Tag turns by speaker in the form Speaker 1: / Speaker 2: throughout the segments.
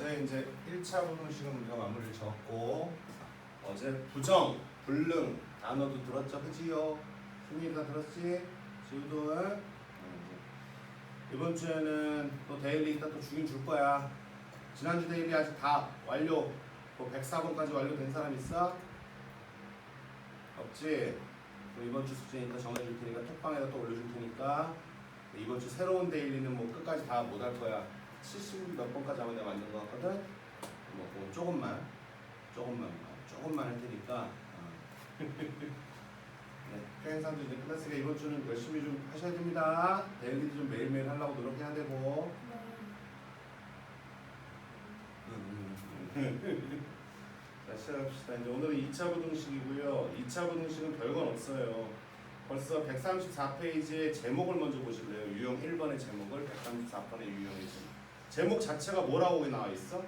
Speaker 1: 어제 이제 1차 부등식은 우리가 마무리를 지었고 어제 부정, 불능 단어도 들었죠? 그지요? 승민이 다 들었지? 지우도 이번 주에는 또 데일리 이따 또 주긴 줄 거야. 지난주 데일리 아직 다 완료 104번까지 완료된 사람 있어? 없지? 이번 주 숙제 이따 정해줄 테니까 톡방에다 또 올려줄 테니까 이번 주 새로운 데일리는 뭐 끝까지 다 못 할 거야. 70 몇 번까지 하면 내가 만든 거 같거든? 뭐 조금만 할 테니까 네, 행사도 이제 끝났으니까 이번 주는 열심히 좀 하셔야 됩니다. 데일리도 좀 매일매일 하려고 노력해야 되고 자 시작합시다. 이제 오늘은 2차 부등식이고요. 2차 부등식은 별건 없어요. 벌써 134페이지의 제목을 먼저 보실래요? 유형 1번의 제목을 134번의 유형의 제목 자체가 뭐라고 나와 있어?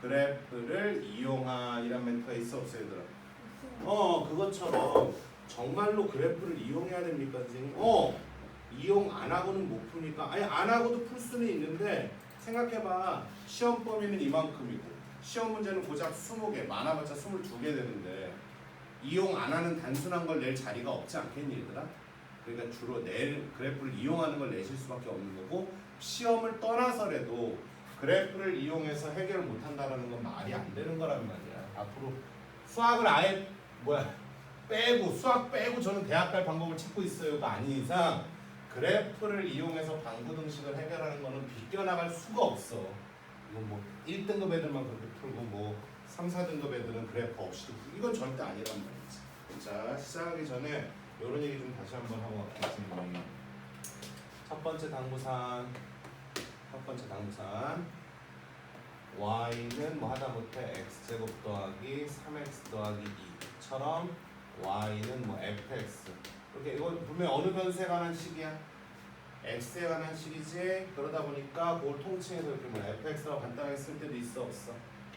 Speaker 1: 그래프를 이용하이란 멘트가 있어 없어요 얘들아? 그것처럼 정말로 그래프를 이용해야 됩니까 선생님? 이용 안 하고는 못 푸니까 아니 안 하고도 풀 수는 있는데 생각해봐. 시험 범위는 이만큼이고 시험 문제는 고작 20개 많아봤자 22개 되는데 이용 안 하는 단순한 걸 낼 자리가 없지 않겠니 얘들아? 그러니까 주로 낼 그래프를 이용하는 걸 내실 수밖에 없는 거고 시험을 떠나서라도 그래프를 이용해서 해결을 못한다는 건 말이 안 되는 거란 말이야. 앞으로 수학을 아예 수학 빼고 저는 대학 갈 방법을 찾고 있어요가 아닌 이상 그래프를 이용해서 방구등식을 해결하는 거는 비껴나갈 수가 없어. 이건 뭐 1등급 애들만 그렇게 풀고 뭐 3, 4등급 애들은 그래프 없이도 풀고 이건 절대 아니란 말이지. 자 시작하기 전에 이런 얘기 좀 다시 한번 하고 가겠습니다. 첫 번째 당부사항 y는 뭐 하다못해 x제곱 더하기 3x 더하기 2처럼 y는 뭐 fx 이렇게 이거 분명 어느 변수에 관한 식이야? x에 관한 식이지. 그러다 보니까 그걸 통칭해서 이렇게 뭐 fx라고 간단하게 쓸 때도 있어 없어?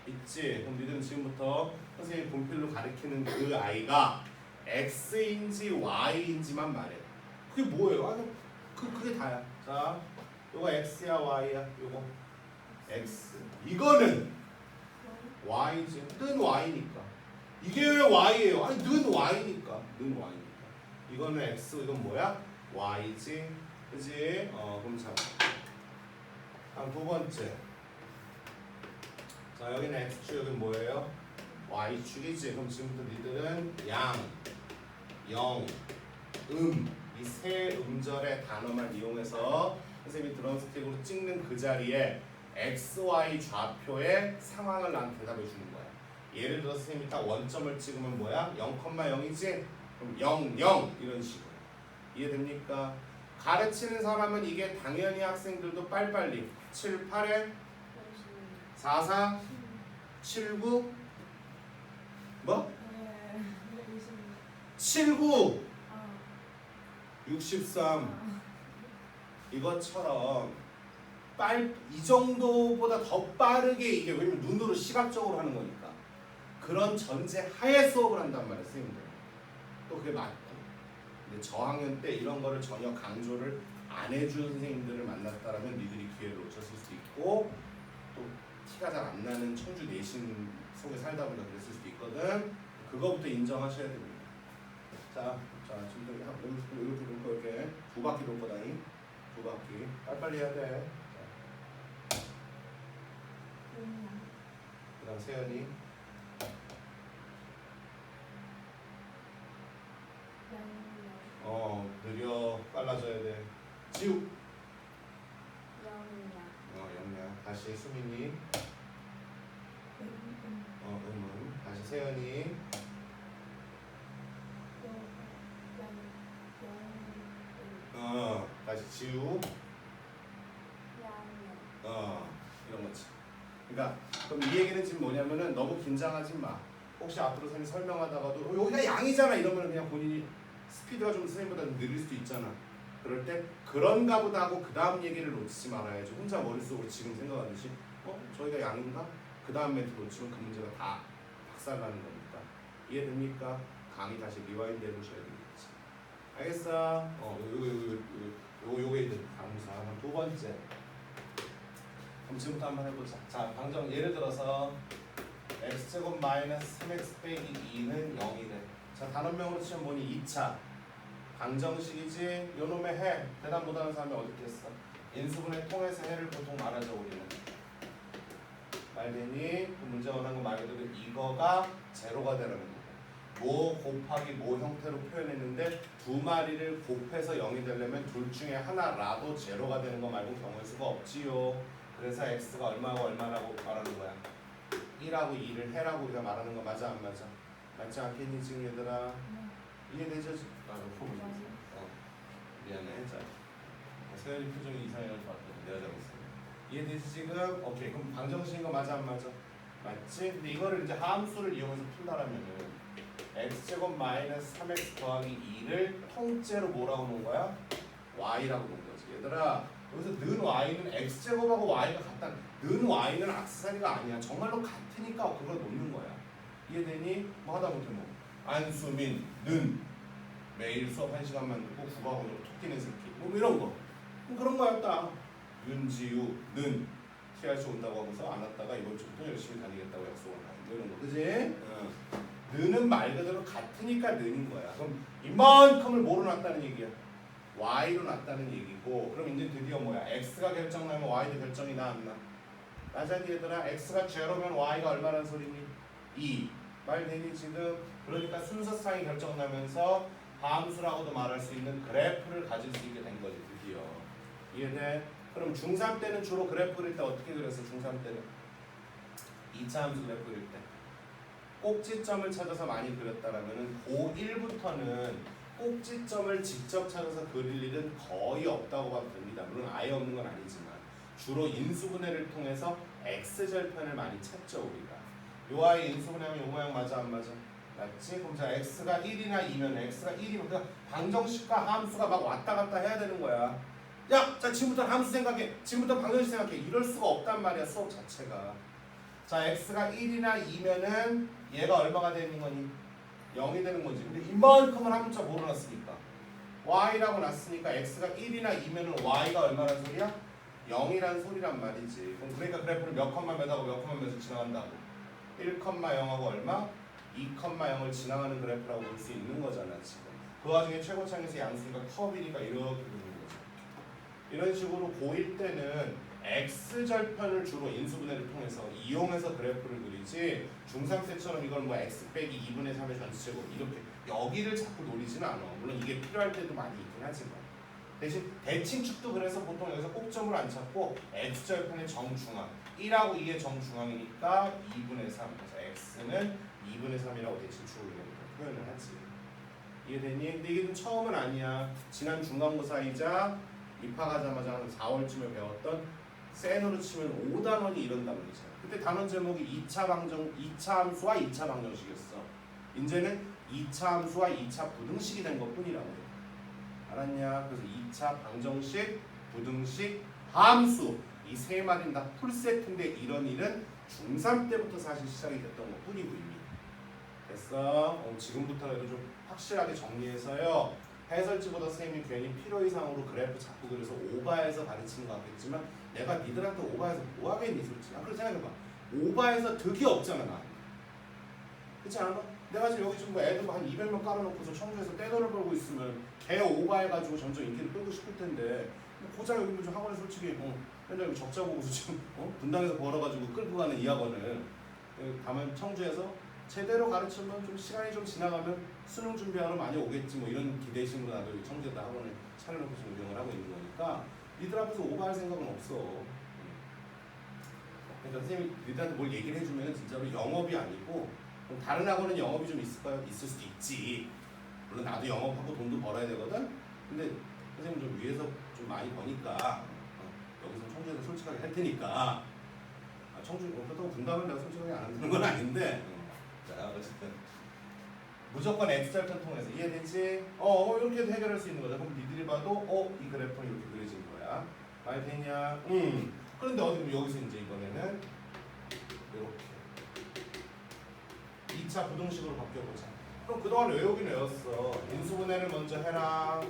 Speaker 1: 있지. 그럼 니들은 지금부터 선생님이 분필로 가리키는 그 아이가 x인지 y인지만 말해. 그게 뭐예요? 그게 다야. 자, 요거 x야 y야? 요거 x. 이거는 y지. 는 y니까. 이게 왜 y예요? 아니 는 y니까. 이거는 x. 이건 뭐야? y지. 그지? 그럼 자. 다음 두 번째. 자 여기는 x축 여기는 뭐예요? y축이지. 그럼 지금부터 니들은 양, 영, 이 세 음절의 단어만 이용해서 선생님이 드럼스틱으로 찍는 그 자리에 XY 좌표의 상황을 나한테 대답해 주는 거야. 예를 들어서 선생님이 딱 원점을 찍으면 뭐야? 0,0이지? 그럼 0, 0 이런 식으로. 이해됩니까? 가르치는 사람은 이게 당연히 학생들도 빨리빨리 7, 8에 4, 4, 7, 9 뭐? 7, 9 63 이것처럼 이 정도보다 더 빠르게 이게 왜냐면 눈으로 시각적으로 하는 거니까 그런 전제 하에 수업을 한단 말이야 선생님들. 또 그게 맞고 근데 저학년 때 이런 거를 전혀 강조를 안 해준 선생님들을 만났다라면 니들이 기회를 놓쳤을 수도 있고 또 티가 잘 안 나는 청주 내신 속에 살다 보니까 그랬을 수도 있거든. 그거부터 인정하셔야 됩니다. 자 지금 이렇게 돌 거 이렇게 두 바퀴 돌 거다니. 두 바퀴 빨리빨리 해야 돼. 그다음 세연이 느려 빨라져야 돼. 지우 영양 다시 수민이 다시 세연이 다시 지우 이런 거지. 그러니까 그럼 이 얘기는 지금 뭐냐면은 너무 긴장하지 마. 혹시 앞으로 선생님이 설명하다가도 여기가 양이잖아 이러면 그냥 본인이 스피드가 좀 선생님보다 느릴 수도 있잖아. 그럴 때 그런가 보다 하고 그 다음 얘기를 놓치지 말아야지. 혼자 머릿속으로 지금 생각하듯이 저희가 양인가? 그 다음 멘트 놓치면 그 문제가 다 박살나는 겁니다. 이해됩니까? 강의 다시 리와인드 해보셔야 되겠지. 알겠어? 요게 이제 당사 두 번째. 그럼 지금부터 한번 해보자. 자, 방정 예를 들어서 x제곱 마이너스 3x 빼기 2는 0이 돼. 자, 단원명으로 치면 뭐니? 2차 방정식이지. 요놈의 해 대답 못하는 사람이 어디 있겠어? 인수분해 통해서 해를 보통 말하죠 우리는. 말되니 그 문제 원하는 거 말 그대로 이거가 제로가 되라는 거고, 뭐 곱하기 뭐 형태로 표현했는데 두 마리를 곱해서 0이 되려면 둘 중에 하나라도 제로가 되는 거 말고 경우의 수가 없지요. 그래서 x가 얼마고 얼마라고 말하는 거야? 1하고 2를 해라고 우리가 말하는 거 맞아 안 맞아? 맞지 않겠니 지금 얘들아? 이해되죠? 미안해. 자, 세연이 표정이 이상해가지고 봤거든. 내가 잘못했어. 이해되지 지금? 오케이. 그럼 방정식인 거 맞아 안 맞아? 맞지? 근데 이거를 이제 함수를 이용해서 풀다라면은 x제곱 마이너스 3x 더하기 2를 통째로 뭐라고 놓은 거야? y라고 놓은 거지. 얘들아, 여기서 는 y는 x제곱하고 y가 같다. 는 y는 악세사리가 아니야. 정말로 같으니까 그걸 놓는 거야. 이해되니? 뭐 하다 못해 뭐 안수민, 는 매일 수업 1시간만 듣고 국어학원으로 톡 뛰는 새끼 뭐 이런 거. 그런 거였다. 윤지우, 는 TRC 온다고 하고서 안 왔다가 이번 주부터 열심히 다니겠다고 약속을 하는 거 이런 거. 그지? 는은 말 그대로 같으니까 는인 거야. 그럼 이만큼을 뭐로 놨다는 얘기야? y로 놨다는 얘기고, 그럼 이제 드디어 뭐야? x가 결정나면 y도 결정이 나 안 나? 나자니 얘들아, x가 제로면 y가 얼마란 소리니? 2. 말 되니 지금? 그러니까 순서상이 결정나면서 함수라고도 말할 수 있는 그래프를 가질 수 있게 된 거지 드디어. 이해돼? 그럼 중3 때는 주로 그래프 그릴 때 어떻게 그렸어? 중3 때는 2차 함수 그래프 그릴 때 꼭지점을 찾아서 많이 그렸다라면은 고1부터는 꼭지점을 직접 찾아서 그릴 일은 거의 없다고 봐도 됩니다. 물론 아예 없는 건 아니지만 주로 인수분해를 통해서 x절편을 많이 찾죠 우리가. 요 아이 인수분해하면 요 모양 맞아 안 맞아? 맞지? 그럼 자 x가 1이나 2면 x가 1이면 그냥 방정식과 함수가 막 왔다 갔다 해야 되는 거야. 야, 자 지금부터 함수 생각해. 지금부터 방정식 생각해. 이럴 수가 없단 말이야 수업 자체가. 자 x가 1이나 2면은 얘가 얼마가 되는 거니? 0이 되는 거지. 근데 이만큼을 한 문자 뭐로 놨으니까? y라고 놨으니까 x가 1이나 2면은 y가 얼마란 소리야? 0이란 소리란 말이지. 그럼 그러니까 그래프를 몇 컴마 몇하고 몇 컴마 몇을 지나간다고? 1,0하고 얼마? 2,0을 지나가는 그래프라고 볼 수 있는 거잖아 지금. 그 와중에 최고창에서 양수니까 컵이니까 이렇게 그리는 거죠. 이런 식으로 고1 때는 x절편을 주로 인수분해를 통해서 이용해서 그래프를 그리지, 중3 때처럼 이걸 뭐 x 빼기 2분의 3의 전체제곱 이렇게 여기를 자꾸 노리지는 않아. 물론 이게 필요할 때도 많이 있긴 하지만 대신 대칭축도 그래서 보통 여기서 꼭점을 안 찾고 x절편의 정중앙 1하고 2의 정중앙이니까 2분의 3, 그래서 x는 2분의 3이라고 대칭축을 표현을 하지. 이해되니? 근데 이게 좀 처음은 아니야. 지난 중간고사이자 입학하자마자 한 4월쯤에 배웠던 센으로 치면 5단원이 이런 단원이잖아. 그때 단원 제목이 2차 함수와 2차 방정식이었어. 이제는 2차 함수와 2차 부등식이 된 것뿐이라고 해. 알았냐? 그래서 2차 방정식, 부등식, 함수 이 세 마리는 다 풀세트인데 이런 일은 중3 때부터 사실 시작이 됐던 것뿐이고 이미. 됐어? 지금부터라도 좀 확실하게 정리해서요. 해설지보다 선생님이 괜히 필요 이상으로 그래프 자꾸 그려서 오바해서 가르치는 것 같겠지만 내가 니들한테 오바해서 뭐 하겠니 솔직히. 그렇게 생각해봐. 오바해서 득이 없잖아 나. 그렇지 않아? 내가 지금 여기 지금 애들 한 200명 깔아놓고서 청주에서 떼돈을 벌고 있으면 걔 오바해가지고 점점 인기를 끌고 싶을 텐데 고작 여기 뭐 좀 학원에 솔직히 맨날 여기 적자 보고서 지금 분당에서 벌어가지고 끌고 가는 이 학원을 가면 청주에서 제대로 가르치면 좀 시간이 좀 지나가면 수능 준비하러 많이 오겠지 뭐 이런 기대심으로 나도 청주에다 학원을 차려놓고 지금 운영을 하고 있는 거니까 니들 앞에서 오버할 생각은 없어. 그러니까 선생님이 니들한테 뭘 얘기를 해주면 진짜로 영업이 아니고 다른 학원은 영업이 좀 있을까요? 있을 수도 있지. 물론 나도 영업하고 돈도 벌어야 되거든. 근데 선생님 좀 위에서 좀 많이 버니까 여기서 청주에서 솔직하게 할 테니까 청주 그렇다고 분담을 내가 솔직하게 안 하는 건 아닌데 자 어쨌든 무조건 x절편 통해서 이해되지? 이렇게 해결할 수 있는 거죠. 그럼 니들이 봐도 이 그래프는 이렇게 그려진 거야. 말 되냐? 그런데 어디 여기서 이제 이번에는 이렇게 2차 부등식으로 바뀌어보자. 그럼 그동안 외우긴 외웠어. 인수분해를 먼저 해라.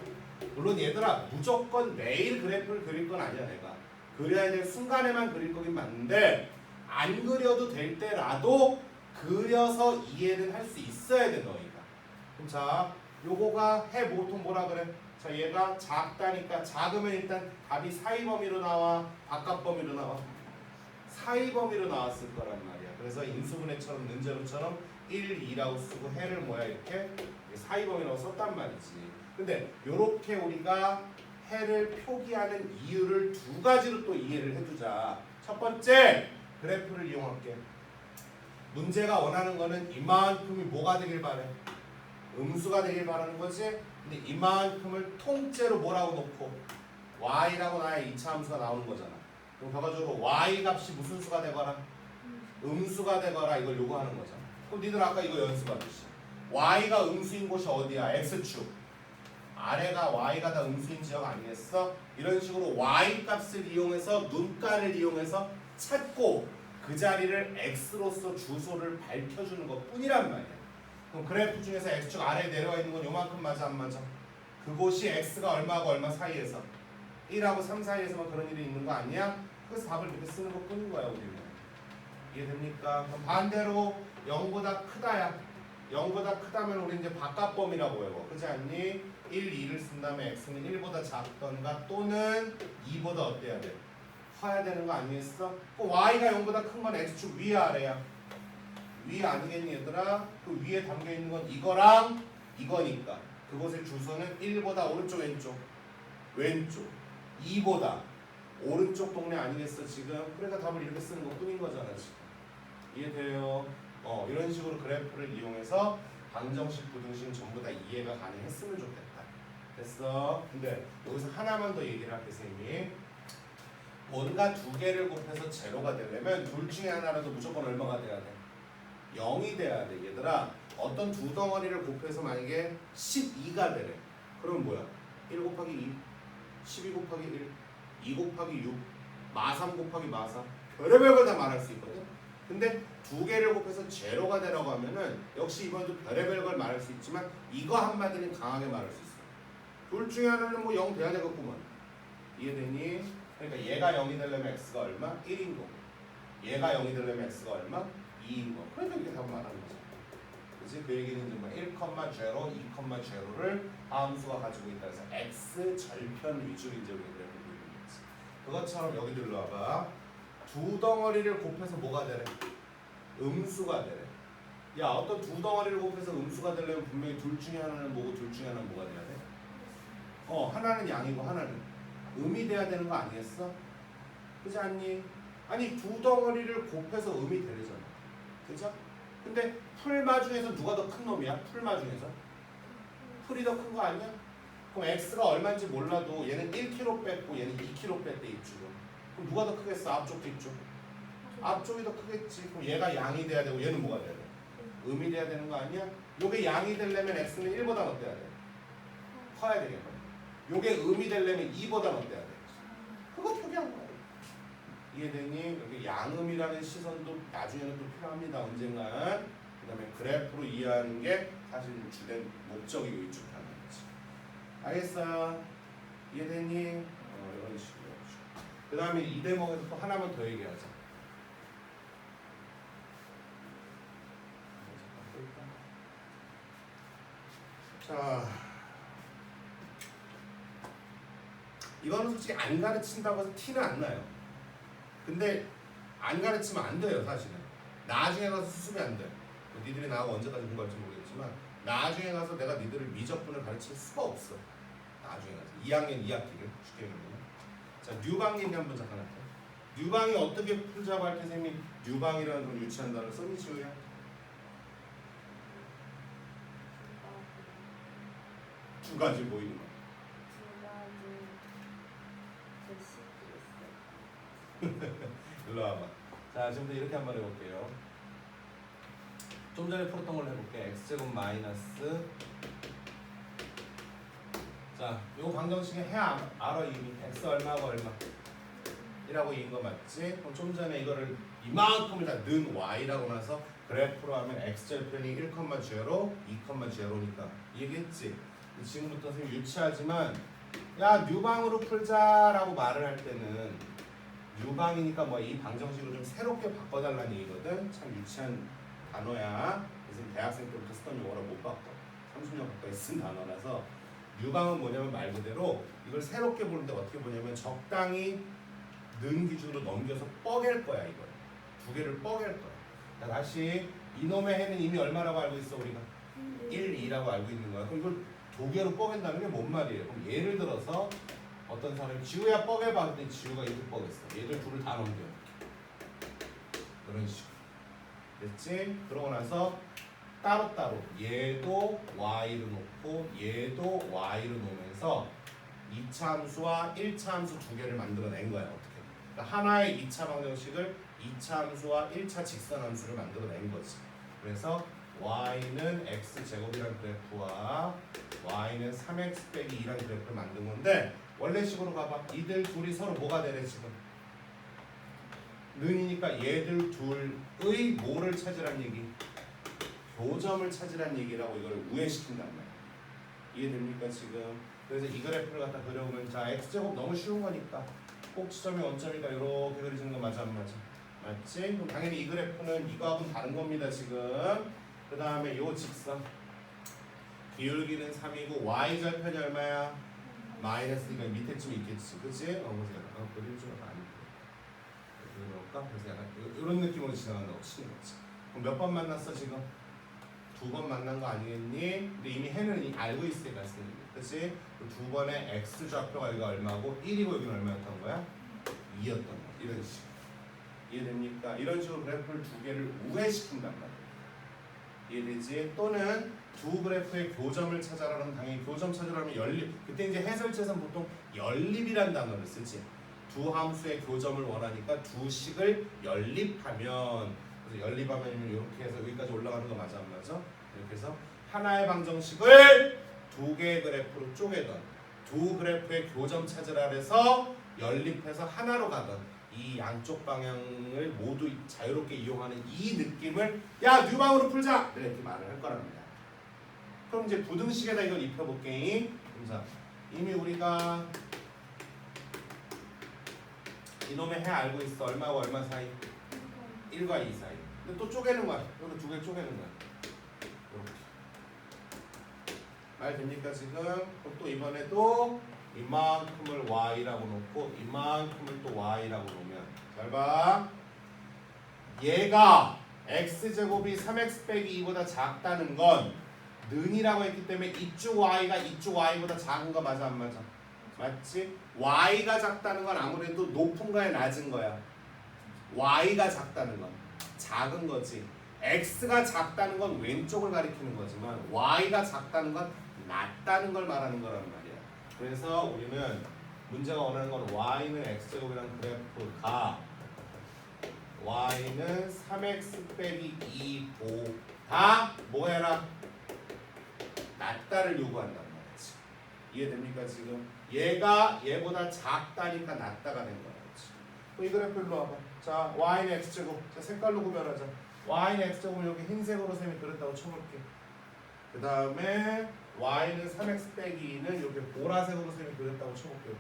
Speaker 1: 물론 얘들아 무조건 매일 그래프를 그릴 건 아니야 내가. 그려야 될 순간에만 그릴 거긴 맞는데 안 그려도 될 때라도 그려서 이해는 할 수 있어야 돼 너희가. 그럼 자 요거가 해 보통 뭐라 그래? 자 얘가 작다니까 작으면 일단 답이 사이 범위로 나와 바깥 범위로 나와? 사이 범위로 나왔을 거란 말이야. 그래서 인수분해처럼 는제로처럼 1, 2라고 쓰고 해를 뭐야 이렇게 사이 범위라고 썼단 말이지. 근데 요렇게 우리가 해를 표기하는 이유를 두 가지로 또 이해를 해두자. 첫 번째 그래프를 이용할게. 문제가 원하는 거는 이만큼이 뭐가 되길 바래? 음수가 되길 바라는 거지. 근데 이만큼을 통째로 뭐라고 놓고 y라고 나의 2차 함수가 나오는 거잖아. 그럼 결과적으로 y 값이 무슨 수가 되거라? 음수가 되거라 이걸 요구하는 거잖아. 그럼 니들 아까 이거 연습하듯이 y가 음수인 곳이 어디야? x축. 아래가 y가 다 음수인 지역 아니겠어? 이런 식으로 y 값을 이용해서 눈가를 이용해서 찾고 그 자리를 x로서 주소를 밝혀주는 것 뿐이란 말이야. 그럼 그래프 중에서 x축 아래에 내려와 있는 건 요만큼 맞아 안 맞아? 그곳이 x가 얼마하고 얼마 사이에서 1하고 3 사이에서만 그런 일이 있는 거 아니야? 그래서 답을 이렇게 쓰는 것 뿐인 거야 우리는. 이해됩니까? 그럼 반대로 0보다 크다야. 0보다 크다면 우리 이제 바깥범위라고 외워. 그렇지 않니? 1, 2를 쓴 다음에 x는 1보다 작던가 또는 2보다 어때야 돼? 커야 되는 거 아니겠어? 그럼 y가 0보다 큰 건 x축 위 아래야? 위 아니겠니 얘들아? 그 위에 담겨있는 건 이거랑 이거니까 그곳의 주소는 1보다 오른쪽 왼쪽? 왼쪽 2보다 오른쪽 동네 아니겠어 지금? 그러니까 답을 이렇게 쓰는 것 뿐인 거잖아 지금. 이해돼요? 이런 식으로 그래프를 이용해서 방정식, 부등식 전부 다 이해가 가능했으면 좋겠다. 됐어? 근데 여기서 하나만 더 얘기를 할게 선생님이. 뭔가 두 개를 곱해서 제로가 되려면 둘 중에 하나라도 무조건 얼마가 돼야 돼? 0이 돼야 돼. 얘들아 어떤 두 덩어리를 곱해서 만약에 12가 되래. 그럼 뭐야? 1 곱하기 2, 12 곱하기 1, 2 곱하기 6, 마3 곱하기 마4 별의별 걸 다 말할 수 있거든. 근데 두 개를 곱해서 제로가 되라고 하면은 역시 이번에도 별의별 걸 말할 수 있지만 이거 한마디는 강하게 말할 수 있어. 둘 중에 하나는 뭐 0 돼야 되겠구만. 이해되니? 그러니까 얘가 0이 되려면 x가 얼마? 1인 거고 얘가 0이 되려면 x가 얼마? 2인 거. 그러니까 이렇게 답을 말하는 거죠. 그치? 그 얘기는 이제 뭐 1, 0, 2,0를 함수가 가지고 있다. 그래서 x 절편 위주로 이제 우리가 그래프 그리는 거지. 그것처럼 여기 들러와봐. 두 덩어리를 곱해서 뭐가 되래? 음수가 되래. 야 어떤 두 덩어리를 곱해서 음수가 되려면 분명히 둘 중에 하나는 뭐고 둘 중에 하나는 뭐가 돼야 돼? 하나는 양이고 하나는 음이 돼야 되는 거 아니겠어? 그렇지 않니? 아니 두 덩어리를 곱해서 음이 되려잖아. 그죠? 근데 풀마 중에서 누가 더 큰 놈이야? 풀마 중에서? 풀이 더 큰 거 아니야? 그럼 x가 얼마인지 몰라도 얘는 1kg 뺐고 얘는 2kg 뺐대 입주고. 그럼 누가 더 크겠어? 앞쪽 뒤쪽? 앞쪽이 더 크겠지. 그럼 얘가 양이 돼야 되고 얘는 뭐가 돼야 돼? 음이 돼야 되는 거 아니야? 요게 양이 되려면 x는 1보다 어때야 돼? 커야 되겠네. 요게 음이 되려면 2보다 어때야 돼? 그거 표기한 거야. 이해되니? 여기 양음이라는 시선도 나중에는 또 필요합니다. 언젠간. 그 다음에 그래프로 이해하는 게 사실 주된 목적이고 이쪽하는 거지. 알겠어? 이해되니? 이런 식으로. 그 다음에 이 대목에서 또 하나만 더 얘기하자. 자, 이거는 솔직히 안 가르친다고 해서 티는 안 나요. 근데 안 가르치면 안 돼요 사실은. 나중에 가서 수습이 안 돼. 니들이 나하고 언제까지 공부할지 모르겠지만 나중에 가서 내가 니들을 미적분을 가르칠 수가 없어. 나중에 가서 2학년 2학기를 쉽게 얘기하면. 자, 뉴방님이 한번 잠깐 할게요. 뉴방이 어떻게 풀자고 할 때 선생님 뉴방이라는 걸 유치한 단어를 써니 지우야? 두 가지 보이는 거. 일로 와봐. 자, 지금부터 이렇게 한번 해볼게요. 좀 전에 풀었던 걸로 해볼게. x제곱 마이너스. 자, 요거 방정식에 해 알아 이미. x 얼마고 얼마? 1하고 2인 거 맞지? 그럼 좀 전에 이거를 이만큼을 다 는 y라고 나서 그래프로 하면 x절편이 1,0, 2,0니까 얘기했지? 지금부터 선생님 유치하지만 야 뉴방으로 풀자라고 말을 할 때는 유방이니까 뭐 이 방정식을 좀 새롭게 바꿔달라는 얘기거든. 참 유치한 단어야. 그래서 대학생 때부터 쓰던 용어라 못 바꿔. 30년 가까이 쓴 단어라서. 유방은 뭐냐면 말 그대로 이걸 새롭게 보는데 어떻게 보냐면 적당히 는 기준으로 넘겨서 뻐갤 거야 이걸. 두 개를 뻐갤 거야. 자, 다시 이놈의 해는 이미 얼마라고 알고 있어 우리가? 1, 2라고 알고 있는 거야. 그럼 이걸 두 개로 뻐갠다는 게 뭔 말이에요? 그럼 예를 들어서 어떤 사람이 지우야 뻐개봐 근데 지우가 이렇게 뻐겠어. 얘들 둘을 다 넘겨. 이런 식으로. 됐지? 그러고 나서 따로따로 얘도 y로 놓고 얘도 y로 놓으면서 2차 함수와 1차 함수 두 개를 만들어낸 거야. 어떻게? 그러니까 하나의 2차 방정식을 2차 함수와 1차 직선 함수를 만들어낸 거지. 그래서 y는 x제곱이라는 그래프와 y는 3x 빼기 2라는 그래프를 만든 건데 원래식으로 가봐. 이들 둘이 서로 뭐가 되래 지금? 는이니까 얘들 둘의 뭐를 찾으란 얘기? 교점을 찾으란 얘기라고 이걸 우회시킨단 말이야. 이해됩니까 지금? 그래서 이 그래프를 갖다 그려보면 자 x제곱 너무 쉬운 거니까 꼭 지점이 원점이니까 이렇게 그려지는 거 맞아 안 맞아? 맞지? 그럼 당연히 이 그래프는 이거하고는 다른 겁니다 지금. 그 다음에 요 직선 기울기는 3이고 y절편이 얼마야? 마이너스니까 밑에쯤 있겠지 그치? 보세요. 그림 좀 약간 안 그럴까? 그래서 약간 이런 느낌으로 지나간다고 치는 거지. 그럼 몇 번 만났어 지금? 2번 만난 거 아니겠니? 근데 이미 해는 알고 있으니까 말씀드립니다. 그치? 두 번의 x 좌표가 여기가 얼마고 1이고 여기는 얼마였던 거야? 2였던 거야. 이런 식으로. 이해됩니까? 이런 식으로 그래프를 두 개를 우회시킨단 말이야. 이해되지? 또는 두 그래프의 교점을 찾아라면 당연히 교점 찾으려면 연립. 그때 이제 해설책에서는 보통 연립이란 단어를 쓰지. 두 함수의 교점을 원하니까 두 식을 연립하면 그래서 연립하면 이렇게 해서 여기까지 올라가는 거 맞아 안 맞아? 이렇게 해서 하나의 방정식을 두 개의 그래프로 쪼개던 두 그래프의 교점 찾으라 해서 연립해서 하나로 가던 이 양쪽 방향을 모두 자유롭게 이용하는 이 느낌을 야 뉴방으로 풀자! 이렇게 말을 할 거랍니다. 그럼 이제 부등식에다 이걸 입혀볼게. 자, 이미 우리가 이놈의 해 알고 있어. 얼마와 얼마 사이? 1과 2 사이. 근데 또 쪼개는 거야. 이렇게 두 개 쪼개는 거야. 이렇게. 말 됩니까 지금? 그럼 또 이번에도 이만큼을 y라고 놓고 이만큼을 또 y라고 놓으면 잘 봐. 얘가 x제곱이 3x 빼기 2보다 작다는 건 는이라고 했기 때문에 이쪽 y가 이쪽 y보다 작은 거 맞아 안 맞아? 맞지? y가 작다는 건 아무래도 높은 거야 낮은 거야? y가 작다는 건 작은 거지. x가 작다는 건 왼쪽을 가리키는 거지만 y가 작다는 건 낮다는 걸 말하는 거란 말이야. 그래서 우리는 문제가 원하는 건 y는 x제곱이라는 그래프가 y는 3x 빼기 2보다 뭐 해라? 낮다를 요구한단 말이지. 이해됩니까 지금? 얘가 얘보다 작다니까 낮다가 된 거야. 그럼 이 그래프 일로 와봐. 자, y는 x제곱. 자, 색깔로 구별하자. y는 x제곱을 여기 흰색으로 셈이 그렸다고 쳐볼게. 그 다음에 y는 3x 빼기 2는 이렇게 보라색으로 셈이 그렸다고 쳐볼게요.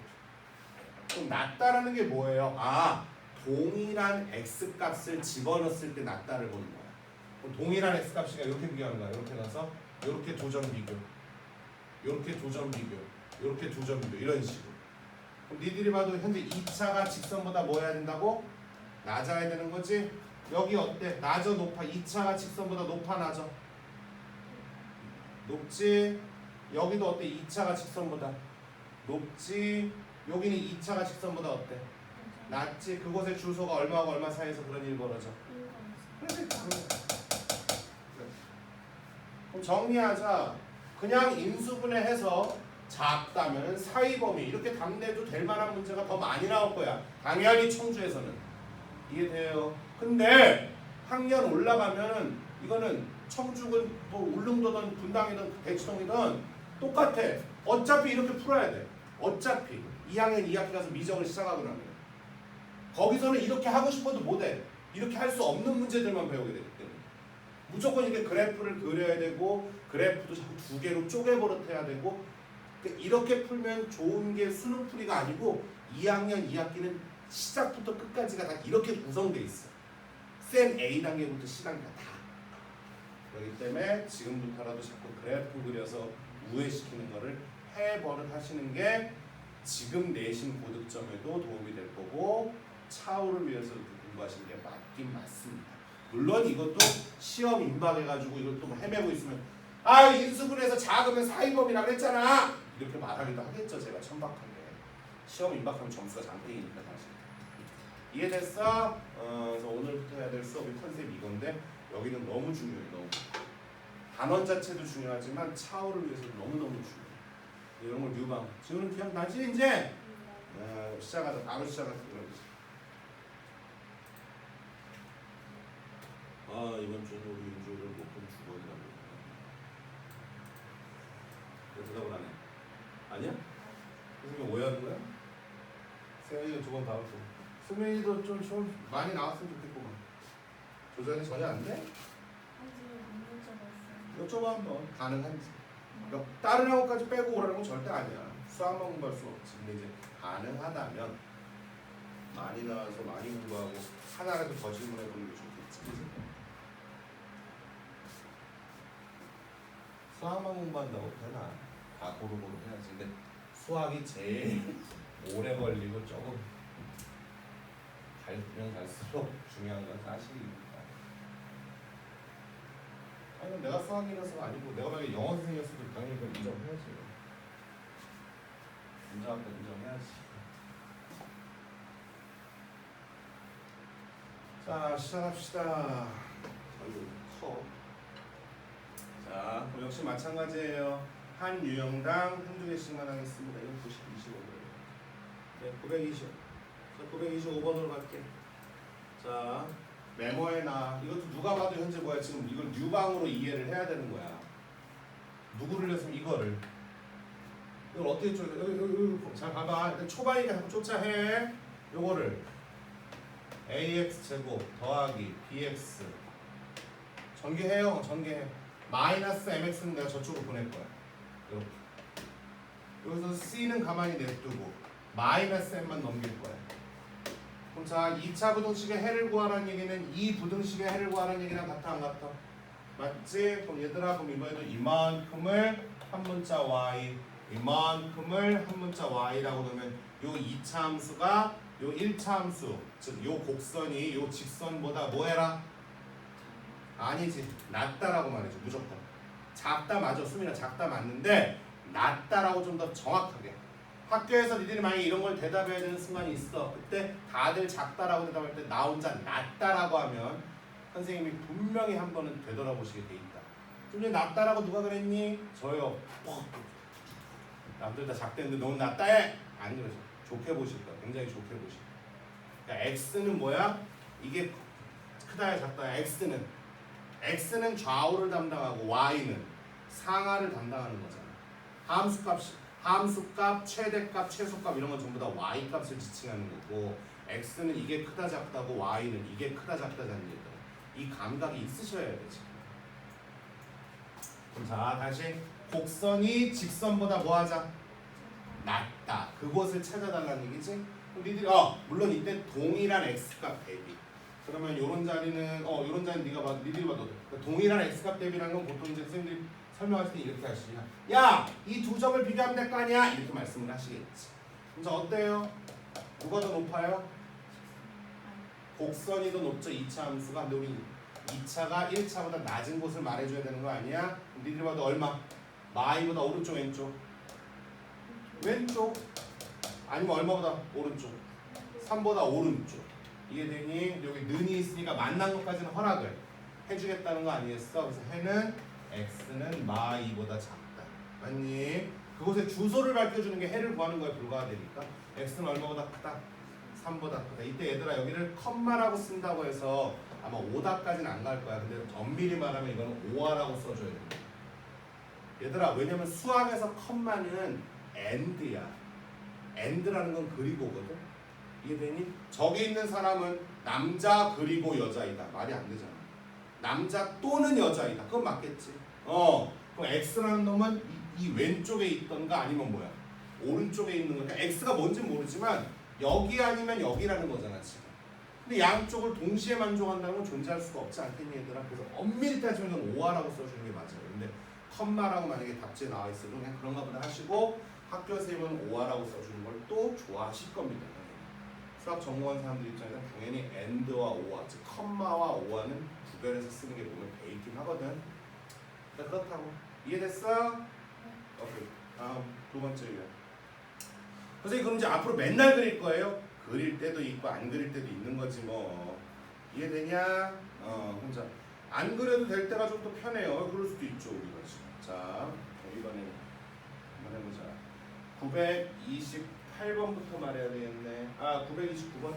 Speaker 1: 그럼 낮다라는 게 뭐예요? 아, 동일한 x 값을 집어넣었을 때 낮다를 보는 거야. 그럼 동일한 x 값이니까 이렇게 비교하는 거야. 이렇게 가서 이렇게 두 점 비교, 이렇게 두 점 비교, 이렇게 두 점 비교 이런 식으로. 그럼 니들이 봐도 현재 2차가 직선보다 뭐 해야 된다고? 낮아야 되는 거지? 여기 어때? 낮아 높아? 2차가 직선보다 높아 낮아? 높지? 여기도 어때? 2차가 직선보다 높지? 여기는 2차가 직선보다 어때? 낮지? 그곳의 주소가 얼마하고 얼마 사이에서 그런 일이 벌어져? 그럼 정리하자. 그냥 인수분해해서 작다면 사이 범위 이렇게 답내도 될 만한 문제가 더 많이 나올 거야. 당연히 청주에서는. 이해돼요? 근데 학년 올라가면은 이거는 청주군 뭐 울릉도든 분당이든 대치동이든 똑같아. 어차피 이렇게 풀어야 돼. 어차피 2학년 2학기 가서 미적을 시작하고 나면 거기서는 이렇게 하고 싶어도 못해. 이렇게 할 수 없는 문제들만 배우게 되기 때문에 무조건 이렇게 그래프를 그려야 되고 그래프도 자꾸 두 개로 쪼개버릇해야 되고 이렇게 풀면 좋은 게 수능풀이가 아니고 2학년 2학기는 시작부터 끝까지가 다 이렇게 구성돼 있어. 쌤 A 단계부터 C 단계가 다. 그렇기 때문에 지금부터라도 자꾸 그래프 그려서 우회시키는 거를 해버릇 하시는 게 지금 내신 고득점에도 도움이 될 거고 차후를 위해서 공부하시는 게 맞긴 맞습니다. 물론 이것도 시험 임박해가지고 이걸 또 헤매고 있으면 아 인수분해서 작으면 사인범위라 그랬잖아 이렇게 말하기도 하겠죠. 제가 천박한데 시험 임박하면 점수가 장땡이니까 사실. 이해됐어? 그래서 오늘부터 해야 될 수업의 컨셉이 이건데 여기는 너무 중요해. 너무 단원 자체도 중요하지만 차후를 위해서 너무너무 중요해. 이런 걸 유방 지금은 그냥 나지 이제 시작하자. 바로 시작하자. 아 이번 주는 우리 윤주를 못본 주번이라고. 왜 대답을 안 해? 아니야? 선생님 오해하는 거야? 세영이가 두번 다음 주. 수민이도 좀 많이 나왔으면 좋겠구만. 조전이 전혀 안 돼? 여쭤봐 한번. 가능한지. 그러니까 다른 학원까지 빼고 오라는 건 절대 아니야. 수학만 공부할 수 없지. 근데 이제 가능하다면 많이 나와서 많이 공부하고 하나라도 더 질문해보는 게 좋겠지. 그치? 수학만 공부한다고 되나? 다 고루고루 해야지. 근데 수학이 제일 오래 걸리고 조금 갈면 갈수록 중요한 건 사실입니다. 아니 내가 수학이라서가 아니고 내가 만약에 영어 선생님이었어도 당연히 그건 인정해야지. 인정할 건 인정해야지. 자 시작합시다. 아이고 커. 자 그럼 역시 마찬가지예요. 한 유형당 한두 개씩만 하겠습니다. 이건 90, 25. 네, 920. 자, 925번으로 갈게. 자, 메모에 나. 이것도 누가 봐도 현재 뭐야? 지금 이걸 뉴방으로 이해를 해야 되는 거야. 누구를 했으면 이거를. 이걸 어떻게 쫓아? 여기. 잘 봐봐. 일단 초반이니까 자꾸 쫓아해. 요거를 ax 제곱 더하기 bx 전개해요. 전개해. 마이너스 mx는 내가 저쪽으로 보낼 거야. 이렇게. 여기서 c는 가만히 냅두고 마이너스 m만 넘길 거야. 그럼 자 2차 부등식의 해를 구하라는 얘기는 이 부등식의 해를 구하라는 얘기랑 같아 안 같아? 맞지? 그럼 얘들아 그럼 이번에도 이만큼을 한 문자 y 이만큼을 한 문자 y라고 넣으면 요 2차 함수가 요 1차 함수 즉 요 곡선이 요 직선보다 뭐 해라? 아니지 낮다라고 말해줘. 무조건 작다 맞아. 수민아 작다 맞는데 낮다라고 좀 더 정확하게. 학교에서 니들이 만약에 이런 걸 대답해야 되는 순간이 있어. 그때 다들 작다라고 대답할 때 나 혼자 낮다라고 하면 선생님이 분명히 한 번은 되돌아보시게 돼 있다. 좀 전에 낮다라고 누가 그랬니? 저요. 남들 다 작다는데 너는 낮다 해? 안 그러죠. 좋게 보실 거야. 굉장히 좋게 보실 거야. 그러니까 X는 뭐야? 이게 크다야 작다야. X는 좌우를 담당하고 Y는 상하를 담당하는 거잖아. 함수값, 최대값, 최소값 이런 건 전부 다 Y값을 지칭하는 거고 X는 이게 크다 작다고 Y는 이게 크다 작다자는 얘기다. 이 감각이 있으셔야 돼 지금. 그럼 자 다시 곡선이 직선보다 뭐 하자? 낮다. 그곳을 찾아달라는 얘기지? 니들이 물론 이때 동일한 X값 대비. 그러면 요런 자리는 요런 자리는 네가 봐 니들이 봐도 동일한 X값 대비라는 건 보통 이제 선생님들이 설명하실 때 이렇게 하시냐. 야! 이 두 점을 비교하면 될 거 아니야? 이렇게 말씀을 하시겠지. 그럼 자 어때요? 누가 더 높아요? 곡선이 더 높죠. 2차 함수가. 근데 우리 2차가 1차보다 낮은 곳을 말해줘야 되는 거 아니야? 니들이 봐도 얼마? 마이보다 오른쪽 왼쪽? 왼쪽. 아니면 얼마보다 오른쪽? 3보다 오른쪽. 이게 되니 여기 는이 있으니까 만난 것까지는 허락을 해주겠다는 거 아니겠어? 그래서 해는 x는 마이보다 작다. 맞니? 그곳에 주소를 밝혀주는 게 해를 구하는 거에 불과하다니까. x는 얼마보다 크다? 3보다 크다. 이때 얘들아 여기를 컴마라고 쓴다고 해서 아마 5다까지는 안 갈 거야. 근데 엄밀히 말하면 이거는 5하라고 써줘야 돼. 얘들아 왜냐면 수학에서 컴마는 and야. and라는 건 그리고거든. 이해되니? 저기 있는 사람은 남자 그리고 여자이다. 말이 안 되잖아. 남자 또는 여자이다. 그건 맞겠지. 그럼 X라는 놈은 이 왼쪽에 있던가 아니면 뭐야? 오른쪽에 있는 거니까 X가 뭔지 모르지만 여기 아니면 여기라는 거잖아 지금. 근데 양쪽을 동시에 만족한다는 건 존재할 수가 없지 않겠니 얘들아? 그래서 엄밀히 따지면 이건 오화라고 써주는 게 맞아요. 근데 컴마라고 만약에 답지에 나와 있어도 그냥 그런가 보다 하시고 학교 선생님은 오화라고 써주는 걸 또 좋아하실 겁니다. 수학 전공한 사람들 입장에서는 당연히 and와 오화, 즉 컴마와 오화는 구별해서 쓰는 게 보면 돼 있긴 하거든. 그렇다고 이해됐어? 오케이. 다음 두 번째 유형. 선생님 그럼 이제 앞으로 맨날 그릴 거예요? 그릴 때도 있고 안 그릴 때도 있는 거지 뭐. 이해되냐? 혼자 안 그려도 될 때가 좀 더 편해요. 그럴 수도 있죠 우리가 지금. 자 이번에 한번 해보자. 928번부터 말해야 되겠네. 929번.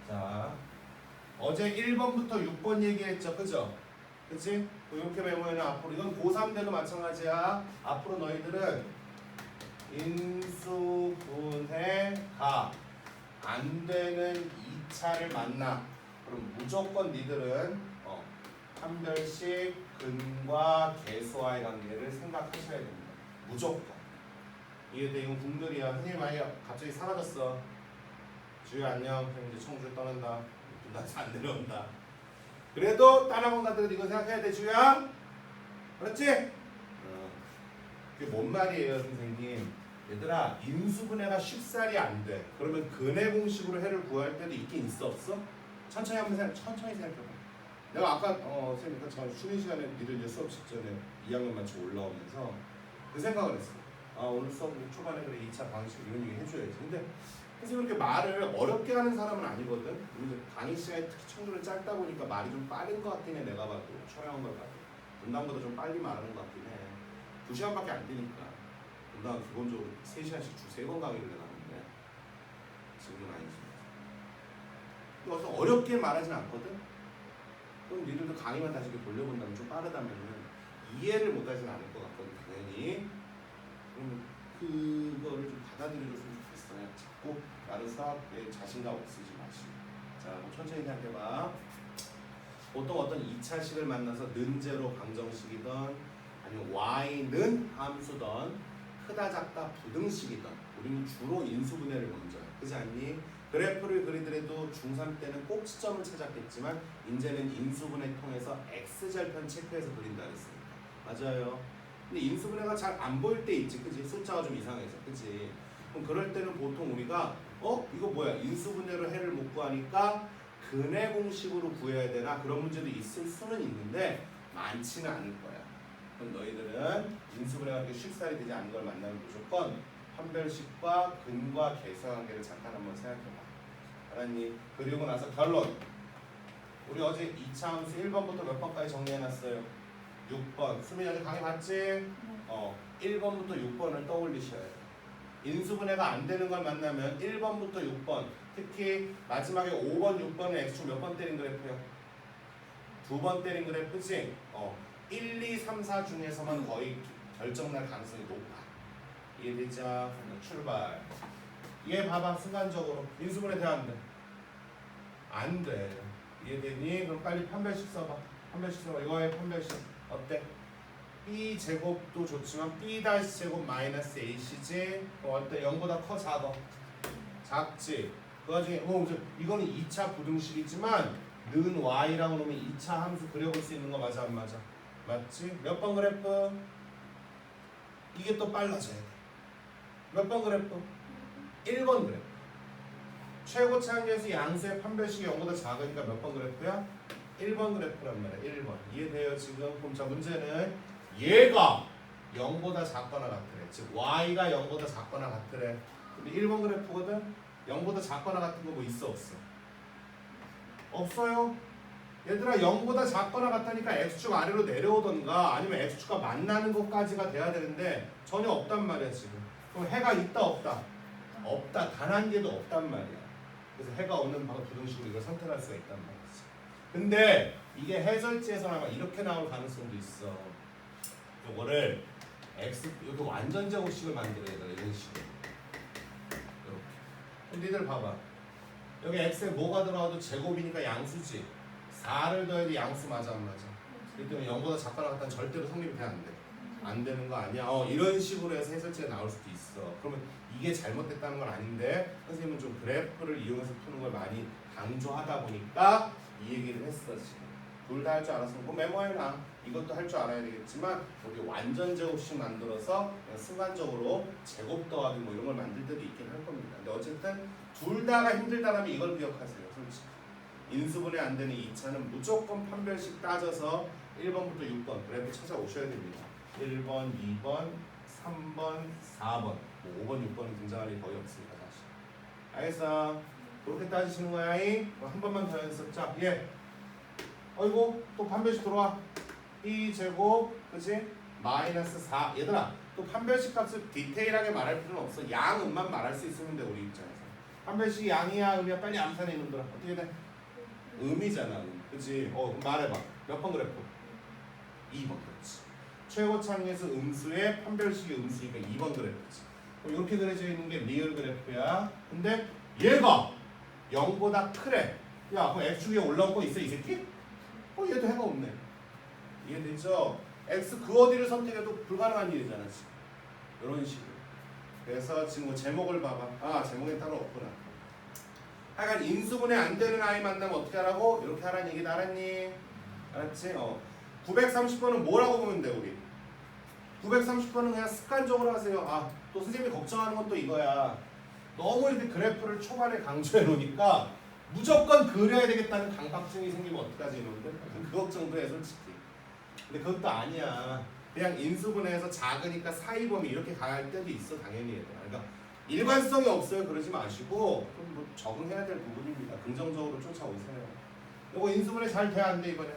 Speaker 1: 자 어제 1번부터 6번 얘기했죠, 그죠? 그치? 이렇게 외우면 앞으로 이건 고3 때도 마찬가지야. 앞으로 너희들은 인수분해 가 안 되는 2차를 만나. 그럼 무조건 니들은 판별식 근과 계수와의 관계를 생각하셔야 됩니다. 무조건. 이해돼? 이건 궁들이야. 선생님 만약에 갑자기 사라졌어. 주희야 안녕. 그럼 이제 청주를 떠난다. 나서 안 내려온다. 그래도 딴 학원 가더라도 이거 생각해야 돼 주희야. 그렇지? 그게 뭔 말이에요 선생님? 얘들아 인수분해가 쉽사리 안 돼. 그러면 근해 공식으로 해를 구할 때도 있긴 있어 없어? 천천히 한번 천천히 생각해봐. 내가 아까 선생님 쉬는 시간에 니들 이제 수업 직전에 2학년 마치 올라오면서 그 생각을 했어. 오늘 수업 초반에 그래 2차 방식 이런 얘기 해줘야지. 근데 선생님 그렇게 말을 어렵게 하는 사람은 아니거든. 우리 강의 시간에 특히 청주를 짧다 보니까 말이 좀 빠른 것 같긴 해. 내가 봐도 촬영한 걸 봐도 분당보다 좀 빨리 말하는 것 같긴 해. 2시간밖에 안 되니까. 분당 기본적으로 3시간씩 주 3번 강의를 해가는데 지금은 아니지. 그래서 어렵게 말하진 않거든. 그럼 니들도 강의만 다시 돌려본다면 좀 빠르다면은 이해를 못하진 않을 것 같거든 당연히. 그러면 그거를 좀 받아들여줬으면 좋겠어요. 자꾸 나는 수학에 자신감 없으지 마시고. 자, 천천히 생각해봐. 보통 어떤 2차식을 만나서 는제로 방정식이든 아니면 y는 함수든 크다 작다 부등식이든 우리는 주로 인수분해를 먼저 해. 그렇지 않니? 그래프를 그리더라도 중3 때는 꼭 시점을 찾았겠지만 이제는 인수분해 통해서 x절편 체크해서 그린다 그랬으니까. 맞아요. 근데 인수분해가 잘 안 보일 때 있지, 그치? 숫자가 좀 이상해서, 그치? 그럼 그럴 때는 보통 우리가 이거 뭐야? 인수분해로 해를 못 구하니까 근해 공식으로 구해야 되나? 그런 문제도 있을 수는 있는데 많지는 않을 거야. 그럼 너희들은 인수분해가 그렇게 쉽사리 되지 않는 걸 만나면 무조건 판별식과 근과 계수 관계를 잠깐 한번 생각해봐. 알았니? 그리고 나서 결론. 우리 어제 2차 함수 1번부터 몇 번까지 정리해놨어요? 6번. 수민이 어제 강의 봤지? 1번부터 6번을 떠올리셔야 돼요. 인수분해가 안 되는 걸 만나면 1번부터 6번, 특히 마지막에 5번, 6번은 x축 몇 번 때린 그래프요? 2번 때린 그래프지? 1, 2, 3, 4 중에서만 거의 결정날 가능성이 높아. 이해되죠? 출발. 얘 봐봐. 순간적으로 인수분해 돼야 안 돼? 안 돼. 이해되니? 그럼 빨리 판별식 써봐. 판별식 써봐. 이거의 판별식 어때? b 제곱도 좋지만 b 다시 제곱 마이너스 ac지? 어때? 0보다 커 작아? 작지? 그 와중에 이거는 2차 부등식이지만 는 y라고 놓으면 2차 함수 그려볼 수 있는 거 맞아 안 맞아? 맞지? 몇 번 그래프? 이게 또 빨라져야 돼. 몇 번 그래프? 1번 그래프. 최고 차항계수 양수의 판별식이 0보다 작으니까 몇 번 그래프야? 1번 그래프란 말이야. 1번. 이해돼요 지금? 그럼 자 문제는 얘가 0보다 작거나 같으래. 즉 y가 0보다 작거나 같으래. 근데 1번 그래프거든? 0보다 작거나 같은 거 뭐 있어 없어? 없어요. 얘들아 0보다 작거나 같다니까 x축 아래로 내려오던가 아니면 x축과 만나는 것까지가 돼야 되는데 전혀 없단 말이야 지금. 그럼 해가 있다 없다? 없다. 단 한 개도 없단 말이야. 그래서 해가 없는 바로 부등식으로 이걸 선택할 수가 있단 말이지. 근데 이게 해설지에서 아마 이렇게 나올 가능성도 있어. 요거를 x 여기 완전 제곱식을 만들어야 돼. 이런 식으로. 이렇게. 그럼 니들 봐봐. 여기 x에 뭐가 들어가도 제곱이니까 양수지. 4를 더해도 양수 맞아 안 맞아? 그렇기 때문에 0보다 작거나 같다는 절대로 성립이 돼 안 돼. 안 되는 거 아니야? 이런 식으로 해서 해설지가 나올 수도 있어. 그러면 이게 잘못됐다는 건 아닌데 선생님은 좀 그래프를 이용해서 푸는 걸 많이 강조하다 보니까 이 얘기를 했어 지금. 둘 다 할 줄 알았으면 그거 메모해놔. 이것도 할 줄 알아야 되겠지만 우리 완전 제곱식 만들어서 그냥 순간적으로 제곱 더하기 뭐 이런 걸 만들 때도 있긴 할 겁니다. 근데 어쨌든 둘 다가 힘들다라면 이걸 기억하세요. 솔직히 인수분해 안 되는 2차는 무조건 판별식 따져서 1번부터 6번 그래프 찾아오셔야 됩니다. 1번, 2번, 3번, 4번, 뭐 5번, 6번은 등장할 일이 거의 없으니까 다시. 알겠어? 그렇게 따지시는 거야. 한 번만 더 연습. 예. 어이구 또 판별식 들어와. b 제곱 그치? 마이너스 4. 얘들아 또 판별식 값을 디테일하게 말할 필요는 없어. 양음만 말할 수 있으면 돼 우리 입장에서. 판별식이 양이야 음이야 빨리 암산해 이놈들아. 어떻게 돼? 음이잖아 음. 그치? 그럼 말해봐. 몇 번 그래프? 2번 그렇지. 최고차항에서 음수의 판별식의 음수니까 2번 그래프지. 그럼 이렇게 그려져 있는 게 리얼 그래프야. 근데 얘가 0보다 크래. 야 그럼 x축에 올라온 거 있어 이 새끼? 얘도 해가 없네. 이해되죠? x 그 어디를 선택해도 불가능한 일이잖아 지금. 이런 식으로. 그래서 지금 제목을 봐봐. 제목에 따로 없구나. 하여간 인수분해 안 되는 아이 만나면 어떻게 하라고? 이렇게 하라는 얘기다. 알았니? 알았지? 930번은 뭐라고 보면 돼 우리? 930번은 그냥 습관적으로 하세요. 또 선생님이 걱정하는 건 또 이거야. 너무 이렇게 그래프를 초반에 강조해 놓으니까 무조건 그려야 되겠다는 강박증이 생기면 어떡하지 이놈들? 그 걱정도 해 솔직히. 근데 그것도 아니야. 그냥 인수분해해서 작으니까 사이범위 이렇게 가할 때도 있어 당연히 얘들아. 그러니까 일관성이 없어요. 그러지 마시고 그럼 뭐 적응해야 될 부분입니다. 긍정적으로 쫓아오세요. 이거 인수분해 잘 돼 안 돼 이번에?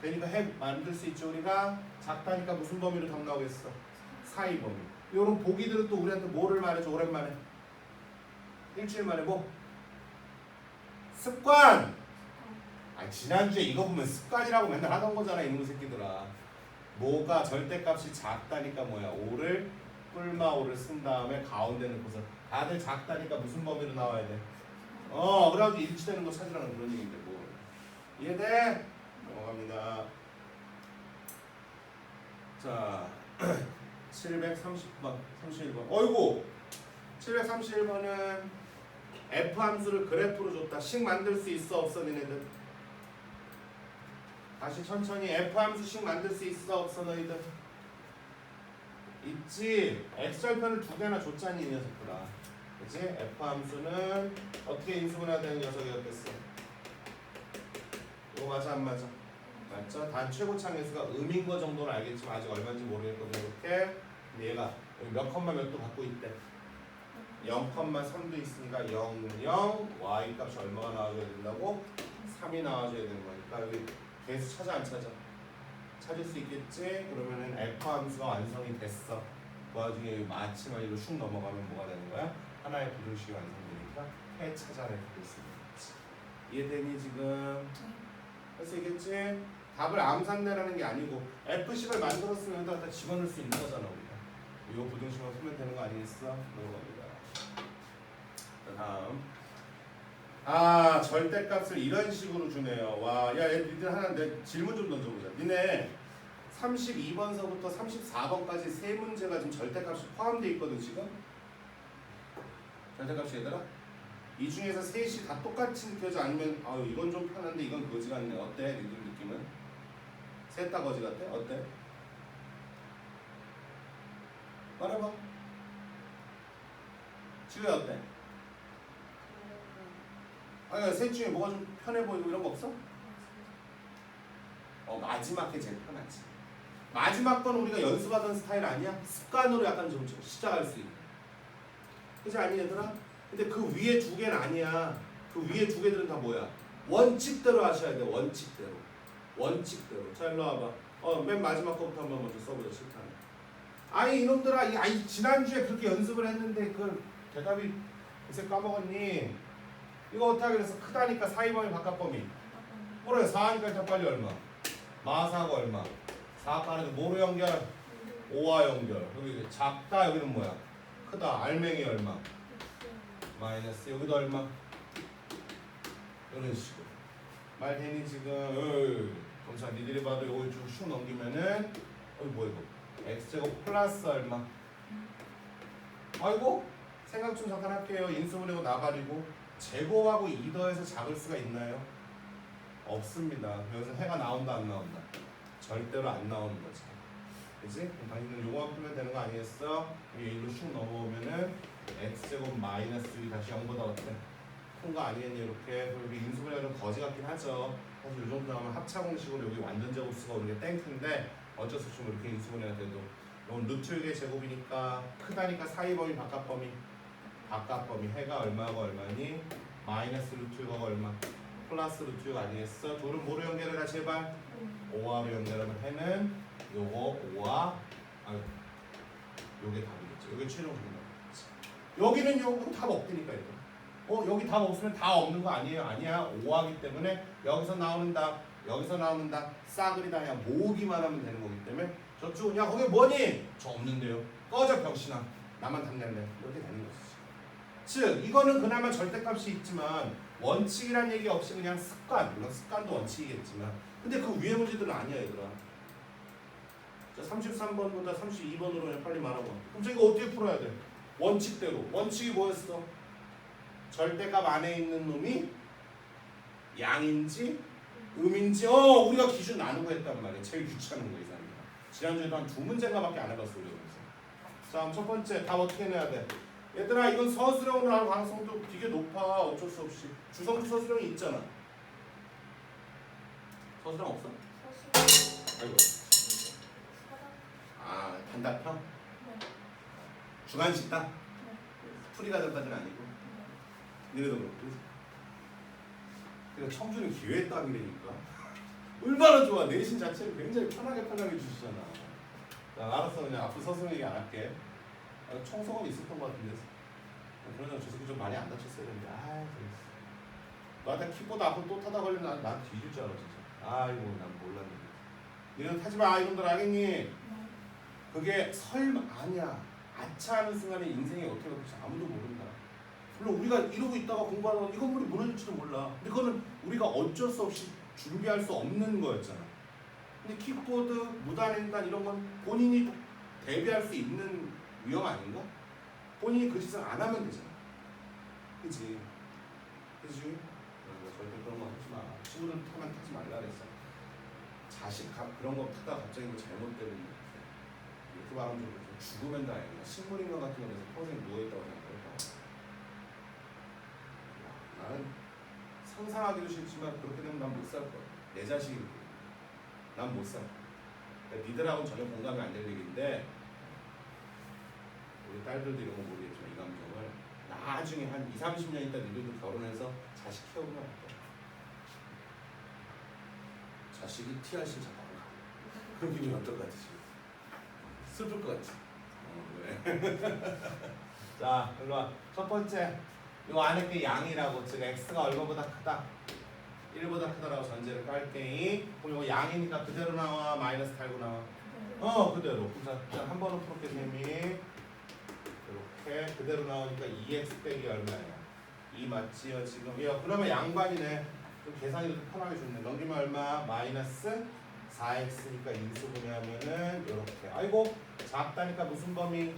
Speaker 1: 되니까 만들 수 있죠. 우리가 작다니까 무슨 범위로 답 나오겠어? 사이 범위. 이런 보기들은 또 우리한테 뭐를 말해줘 오랜만에? 일주일 만에 뭐? 습관! 지난주에 이거 보면 습관이라고 맨날 하던 거잖아 이놈의 새끼들아. 뭐가 절대값이 작다니까 뭐야? 5를 뿔마 5를 쓴 다음에 가운데 넣고서 다들 작다니까 무슨 범위로 나와야 돼? 그래가지고 일치되는 거 찾으라는 그런 얘기인데 뭐. 이해돼? 넘어갑니다. 자 730번 31번 어이구 731번은 F 함수를 그래프로 줬다. 식 만들 수 있어 없어 니네들? 다시 천천히 F 함수식 만들 수 있어 없어 너희들? 있지? X절편을 두 개나 줬잖니 이 녀석들아. 그치? F 함수는 어떻게 인수분해야 되는 녀석이었겠어? 이거 맞아 안 맞아? 맞죠? 단 최고차 계수가 음인 거 정도는 알겠지만 아직 얼마인지 모르겠거든 이렇게. 근데 얘가 여기 몇 컴마 몇도 갖고 있대. 0,3도 있으니까 0, 0, y 값이 얼마가 나와줘야 된다고? 3이 나와줘야 되는 거니까 여기 계수 찾아 안 찾아? 찾을 수 있겠지? 그러면은 f 함수가 완성이 됐어. 그 와중에 마침만이로 슉 넘어가면 뭐가 되는 거야? 하나의 부등식이 완성되니까 해 찾아내 볼 수 있는 거지. 이해되니 지금? 할 수 있겠지? 답을 암산내라는 게 아니고 f식을 만들었으면 여기다 집어넣을 수 있는 거잖아 우리가. 이 부등식만 풀면 되는 거 아니겠어? 그런 겁니다. 다음 절대값을 이런 식으로 주네요. 와, 야, 니들 하나 내 질문 좀 던져보자. 니네 32번서부터 34번까지 세 문제가 지금 절대값이 포함되어 있거든 지금. 절대값이 얘들아? 이 중에서 셋이 다 똑같이 느껴져? 아니면 이건 좀 편한데 이건 거지 같네. 어때? 니들 느낌은? 셋 다 거지 같아? 어때? 말해봐. 지우야 어때? 셋 중에 뭐가 좀 편해 보이고 이런 거 없어? 마지막 게 제일 편하지. 마지막 건 우리가 연습하던 스타일 아니야? 습관으로 약간 좀 시작할 수 있는. 그치 아니 얘들아? 근데 그 위에 두 개는 아니야. 그 위에 두 개들은 다 뭐야? 원칙대로 하셔야 돼. 원칙대로. 원칙대로. 자 일로 와봐. 맨 마지막 거부터 한번 먼저 써보자. 실탄. 아니 이놈들아, 지난주에 그렇게 연습을 했는데 그 대답이 글쎄 까먹었니? 이거 어떻게 하겠어? 크다니까 사이범위 바깥범위. 뭐래? 4하니까 더 빨리 얼마? 마사가 얼마? 4 빠르게 뭐로 연결? 5와 연결. 여기 작다 여기는 뭐야? 크다. 알맹이 얼마? 마이너스. 여기도 얼마? 이런 식으로. 말 되니 지금? 검사 니들이 봐도 이걸 쭉 슉 넘기면은 뭐야 이거? x제곱 플러스 얼마? 아이고 생각 좀 잠깐 할게요. 인수분해고 나가리고 제곱하고 2 더해서 작을 수가 있나요? 없습니다. 여기서 해가 나온다 안 나온다? 절대로 안 나오는 거지. 그치? 그럼 당신은 요거만 풀면 되는 거 아니겠어? 여기 1로 슉 넘어오면은 x제곱 마이너스 2 다시 0보다 어때? 큰 거 아니겠니? 이렇게. 그리고 인수분해가 좀 거지 같긴 하죠. 사실 이 정도 하면 합차공식으로 여기 완전 제곱수가 오는 게 땡큐인데 어쩔 수 없이 뭐 이렇게 인수분해가 돼도 이건 루트 6의 제곱이니까 크다니까 사이범위 바깥범위 해가 얼마가 얼마니? 마이너스 루트 6가 얼마? 플러스 루트 6 아니겠어? 둘은 뭐로 연결해라 제발? 5화로 연결하면 해는 요거 5화 요게 답이겠죠. 요게 최종 정답이겠지. 여기는 요거 답 없으니까 이거. 여기 답 없으면 다 없는 거 아니에요? 아니야. 5화기 때문에 여기서 나오는 답 싸그리다 그냥 모으기만 하면 되는 거기 때문에 저쪽은 야 거기 뭐니? 저 없는데요. 꺼져 병신아. 나만 답 낼래. 이렇게 되는 거지. 즉 이거는 그나마 절대값이 있지만 원칙이란 얘기 없이 그냥 습관, 물론 습관도 원칙이겠지만 근데 그 위에 문제들은 아니야 얘들아. 자 33번보다 32번으로 그냥 빨리 말하고 그럼 저 이거 어떻게 풀어야 돼? 원칙대로. 원칙이 뭐였어? 절대값 안에 있는 놈이 양인지 음인지 우리가 기준 나누고 했단 말이야. 제일 귀찮은 거 이 사람이. 지난주에도 한 2문제인가밖에 안 해봤어 우리가. 자 그럼 첫 번째 답 어떻게 내야 돼? 얘들아 이건 서술형으로 나올 가능성도 되게 높아. 어쩔 수 없이. 주성도 서술형이 있잖아. 서술형 없어? 아이고. 단답형? 주관식당? 풀이가 된다는 아니고. 니네도 그렇고. 그러니까 청주는 기회의 땅이라니까. 얼마나 좋아. 내신 자체를 굉장히 편하게 주시잖아. 자, 알았어. 그냥 앞으로 서술형 얘기 안 할게. 청소가 있었던 것 같은데. 그러자 저 새끼 좀 많이 안 다쳤어야 되는데. 너한테 킥보드 앞으로 또 타다 걸리면 난 뒤질 줄 알아 진짜. 아이고 난 몰랐는데. 니는 타지 마. 이놈들 알겠니? 그게 설마 아니야. 아차하는 순간에 인생이 어떻게 될지 아무도 모른다. 물론 우리가 이러고 있다가 공부하다가 이 건물이 무너질지도 몰라. 근데 그거는 우리가 어쩔 수 없이 준비할 수 없는 거였잖아. 근데 킥보드, 무단횡단 이런 건 본인이 대비할 수 있는 위험 아닌가? 본인이 그 짓을 안 하면 되잖아. 그치? 그치? 절대 그런 거 하지 마. 친구들 타면 타지 말라 그랬어. 그런 거 타다가 갑자기 뭐 잘못되면 그 말은 좀 죽으면 다행이야. 식물인간 같은 거에서 평생 누워있다고 생각해봐. 나는 상상하기도 싫지만 그렇게 되면 난 못 살 거야. 내 자식이 난 못 살 거야. 그러니까 니들하고는 전혀 공감이 안 될 얘기인데 우리 딸들도 이런 거 모르겠지만 이 감정을 나중에 한 20-30년 있다 니들도 결혼해서 자식 키워보면 할 거야. 자식이 TRC 잡아가. 그런 기분이 어떨 것 같지? 슬플 것 같지? 그래. 자, 일로 와. 첫 번째, 요 안에 게 양이라고, 즉 x가 얼마보다 크다? 1보다 크다라고 전제를 깔게. 그럼 이거 양이니까 그대로 나와? 마이너스 달고 나와? 그대로. 자, 한 번은 풀었게 셈이 이렇게 그대로 나오니까 2x 빼기 얼마예요? 2 맞지요 지금? 그러면 양반이네. 좀 계산이 이렇게 편하게 좋네. 넘기면 얼마? 마이너스 4x니까 인수분해하면은 이렇게. 아이고 작다니까 무슨 범위?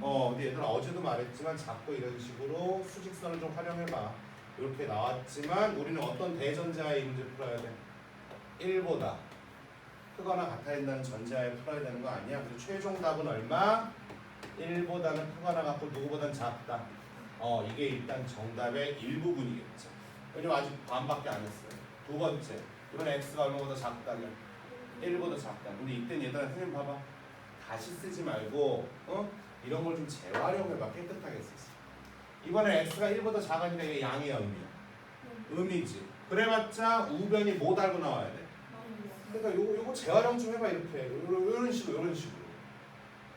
Speaker 1: 근데 얘들아 어제도 말했지만 작고 이런 식으로 수직선을 좀 활용해봐. 이렇게 나왔지만 우리는 어떤 대전제하에 이 문제 풀어야 돼? 1보다 크거나 같아야 된다는 전제하에 풀어야 되는 거 아니야? 그래서 최종 답은 얼마? 1보다는 크거나 같고 누구보단 작다. 이게 일단 정답의 일부분이겠죠. 왜냐면 아직 반밖에 안 했어요. 두 번째, 이번 x가 얼마보다 작다면 1보다 작다. 근데 이땐 얘들아 선생님 봐봐. 다시 쓰지 말고 이런 걸 좀 재활용해봐. 깨끗하게 쓰지. 이번에 x가 1보다 작으니까 이게 양이야 음이야? 음이지. 그래봤자 우변이 뭐 달고 나와야 돼? 그러니까 요거 재활용 좀 해봐. 이렇게 요런 식으로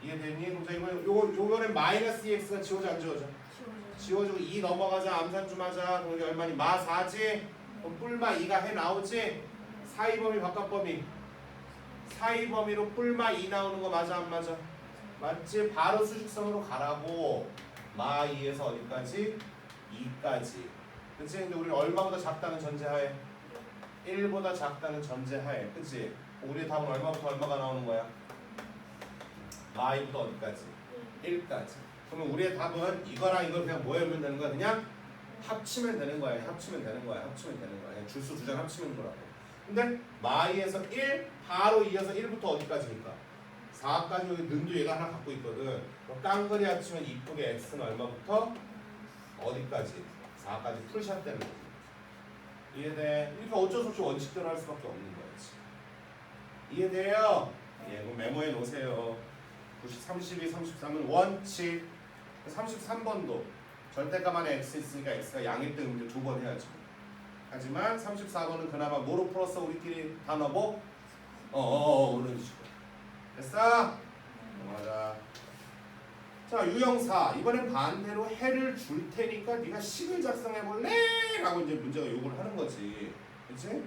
Speaker 1: 이해되니? 그럼 요번에 마이너스 2x가 지워져 안 지워져? 지워지고 2 넘어가자. 암산 좀 하자. 그럼 이게 얼마니? 마 4지? 그럼 뿔마 2가 해 나오지? 사이범위 바깥범위 사이범위로 뿔마 2 나오는 거 맞아 안 맞아? 맞지? 바로 수직선으로 가라고. 마 2에서 어디까지? 2까지. 그치? 근데 우리는 얼마보다 작다는 전제하에 1보다 작다는 전제하에 그치? 우리의 답은 얼마부터 얼마가 나오는 거야? y부터 어디까지? 1까지. 그러면 우리의 답은 이거랑 이걸 그냥 뭐 하면 되는 거야? 그냥 합치면 되는 거야. 합치면 되는 거야. 합치면 되는 거야. 그냥 줄수 두 장 합치면 거라고. 근데 마이에서 1 바로 이어서 1부터 어디까지니까? 4까지 여기 는도 얘가 하나 갖고 있거든. 깡그리 합치면 이쁘게 x는 얼마부터 어디까지? 4까지 풀샷 되는 거지. 이해돼? 이렇게 어쩔 수 없이 원칙대로 할 수밖에 없는 거지. 이해돼요? 예, 그럼 메모해 놓으세요. 32, 33은 원칙. 33번도 절대값만에 x 있으니까 x가 양일 때 문제 2번 해야죠. 하지만 34번은 그나마 뭐로 풀었어? 우리끼리 단어보? 그런 식으로. 됐어? 맞아. 자, 유형사. 이번엔 반대로 해를 줄 테니까 네가 식을 작성해 볼래? 라고 이제 문제가 요구를 하는 거지. 그치?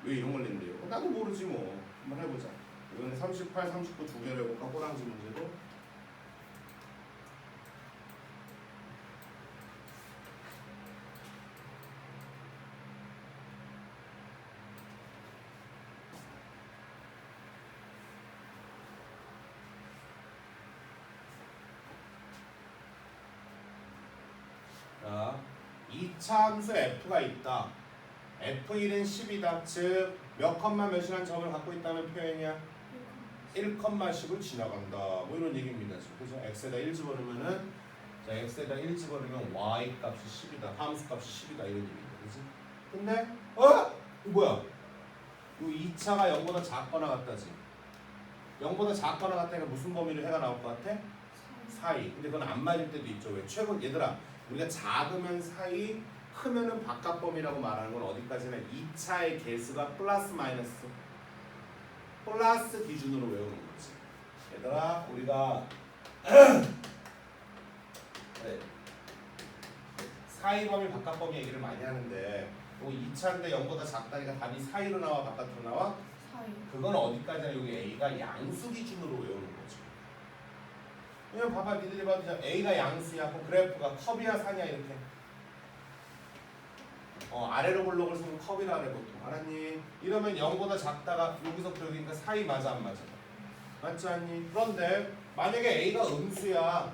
Speaker 1: 왜 이런 걸 낸대요? 나도 모르지 뭐. 한번 해보자. 이번에 38, 39 두 개를 해볼까? 호랑지 문제도. 자, 2차 함수 f가 있다. f1은 10이다. 즉, 몇 컴마 몇이라는 점을 갖고 있다는 표현이야? 1,10을 지나간다. 뭐 이런 얘기입니다. 그래서 x에다 1 집어넣으면은, 자, x에다 1 집어넣으면 y 값이 10이다. 함수 값이 10이다. 이런 얘기입니다. 그치? 근데, 이거 뭐야? 이 2차가 0보다 작거나 같다지. 0보다 작거나 같다니까 무슨 범위로 해가 나올 것 같아? 사이. 근데 그건 안 맞을 때도 있죠. 왜? 최고, 얘들아. 우리가 작으면 사이, 크면은 바깥범위라고 말하는 건 어디까지나 2차의 개수가 플러스 마이너스 플러스 기준으로 외우는 거지. 얘들아 우리가 네. 사이 범위 바깥 범위 얘기를 많이 하는데 2차인데 0보다 작다니까 답이 사이로 나와 바깥으로 나와?
Speaker 2: 사이.
Speaker 1: 그건 어디까지나 여기 A가 양수 기준으로 외우는 거죠. 왜냐면 봐봐 니들이 봐도 A가 양수야. 그럼 그래프가 컵이야 산이야 이렇게. 아래로 볼록을 쓰면 컵이라 그래 보통. 알았니? 이러면 0보다 작다가 여기서부터 여기니까 사이 맞아 안 맞아? 맞지 않니? 그런데 만약에 A가 음수야.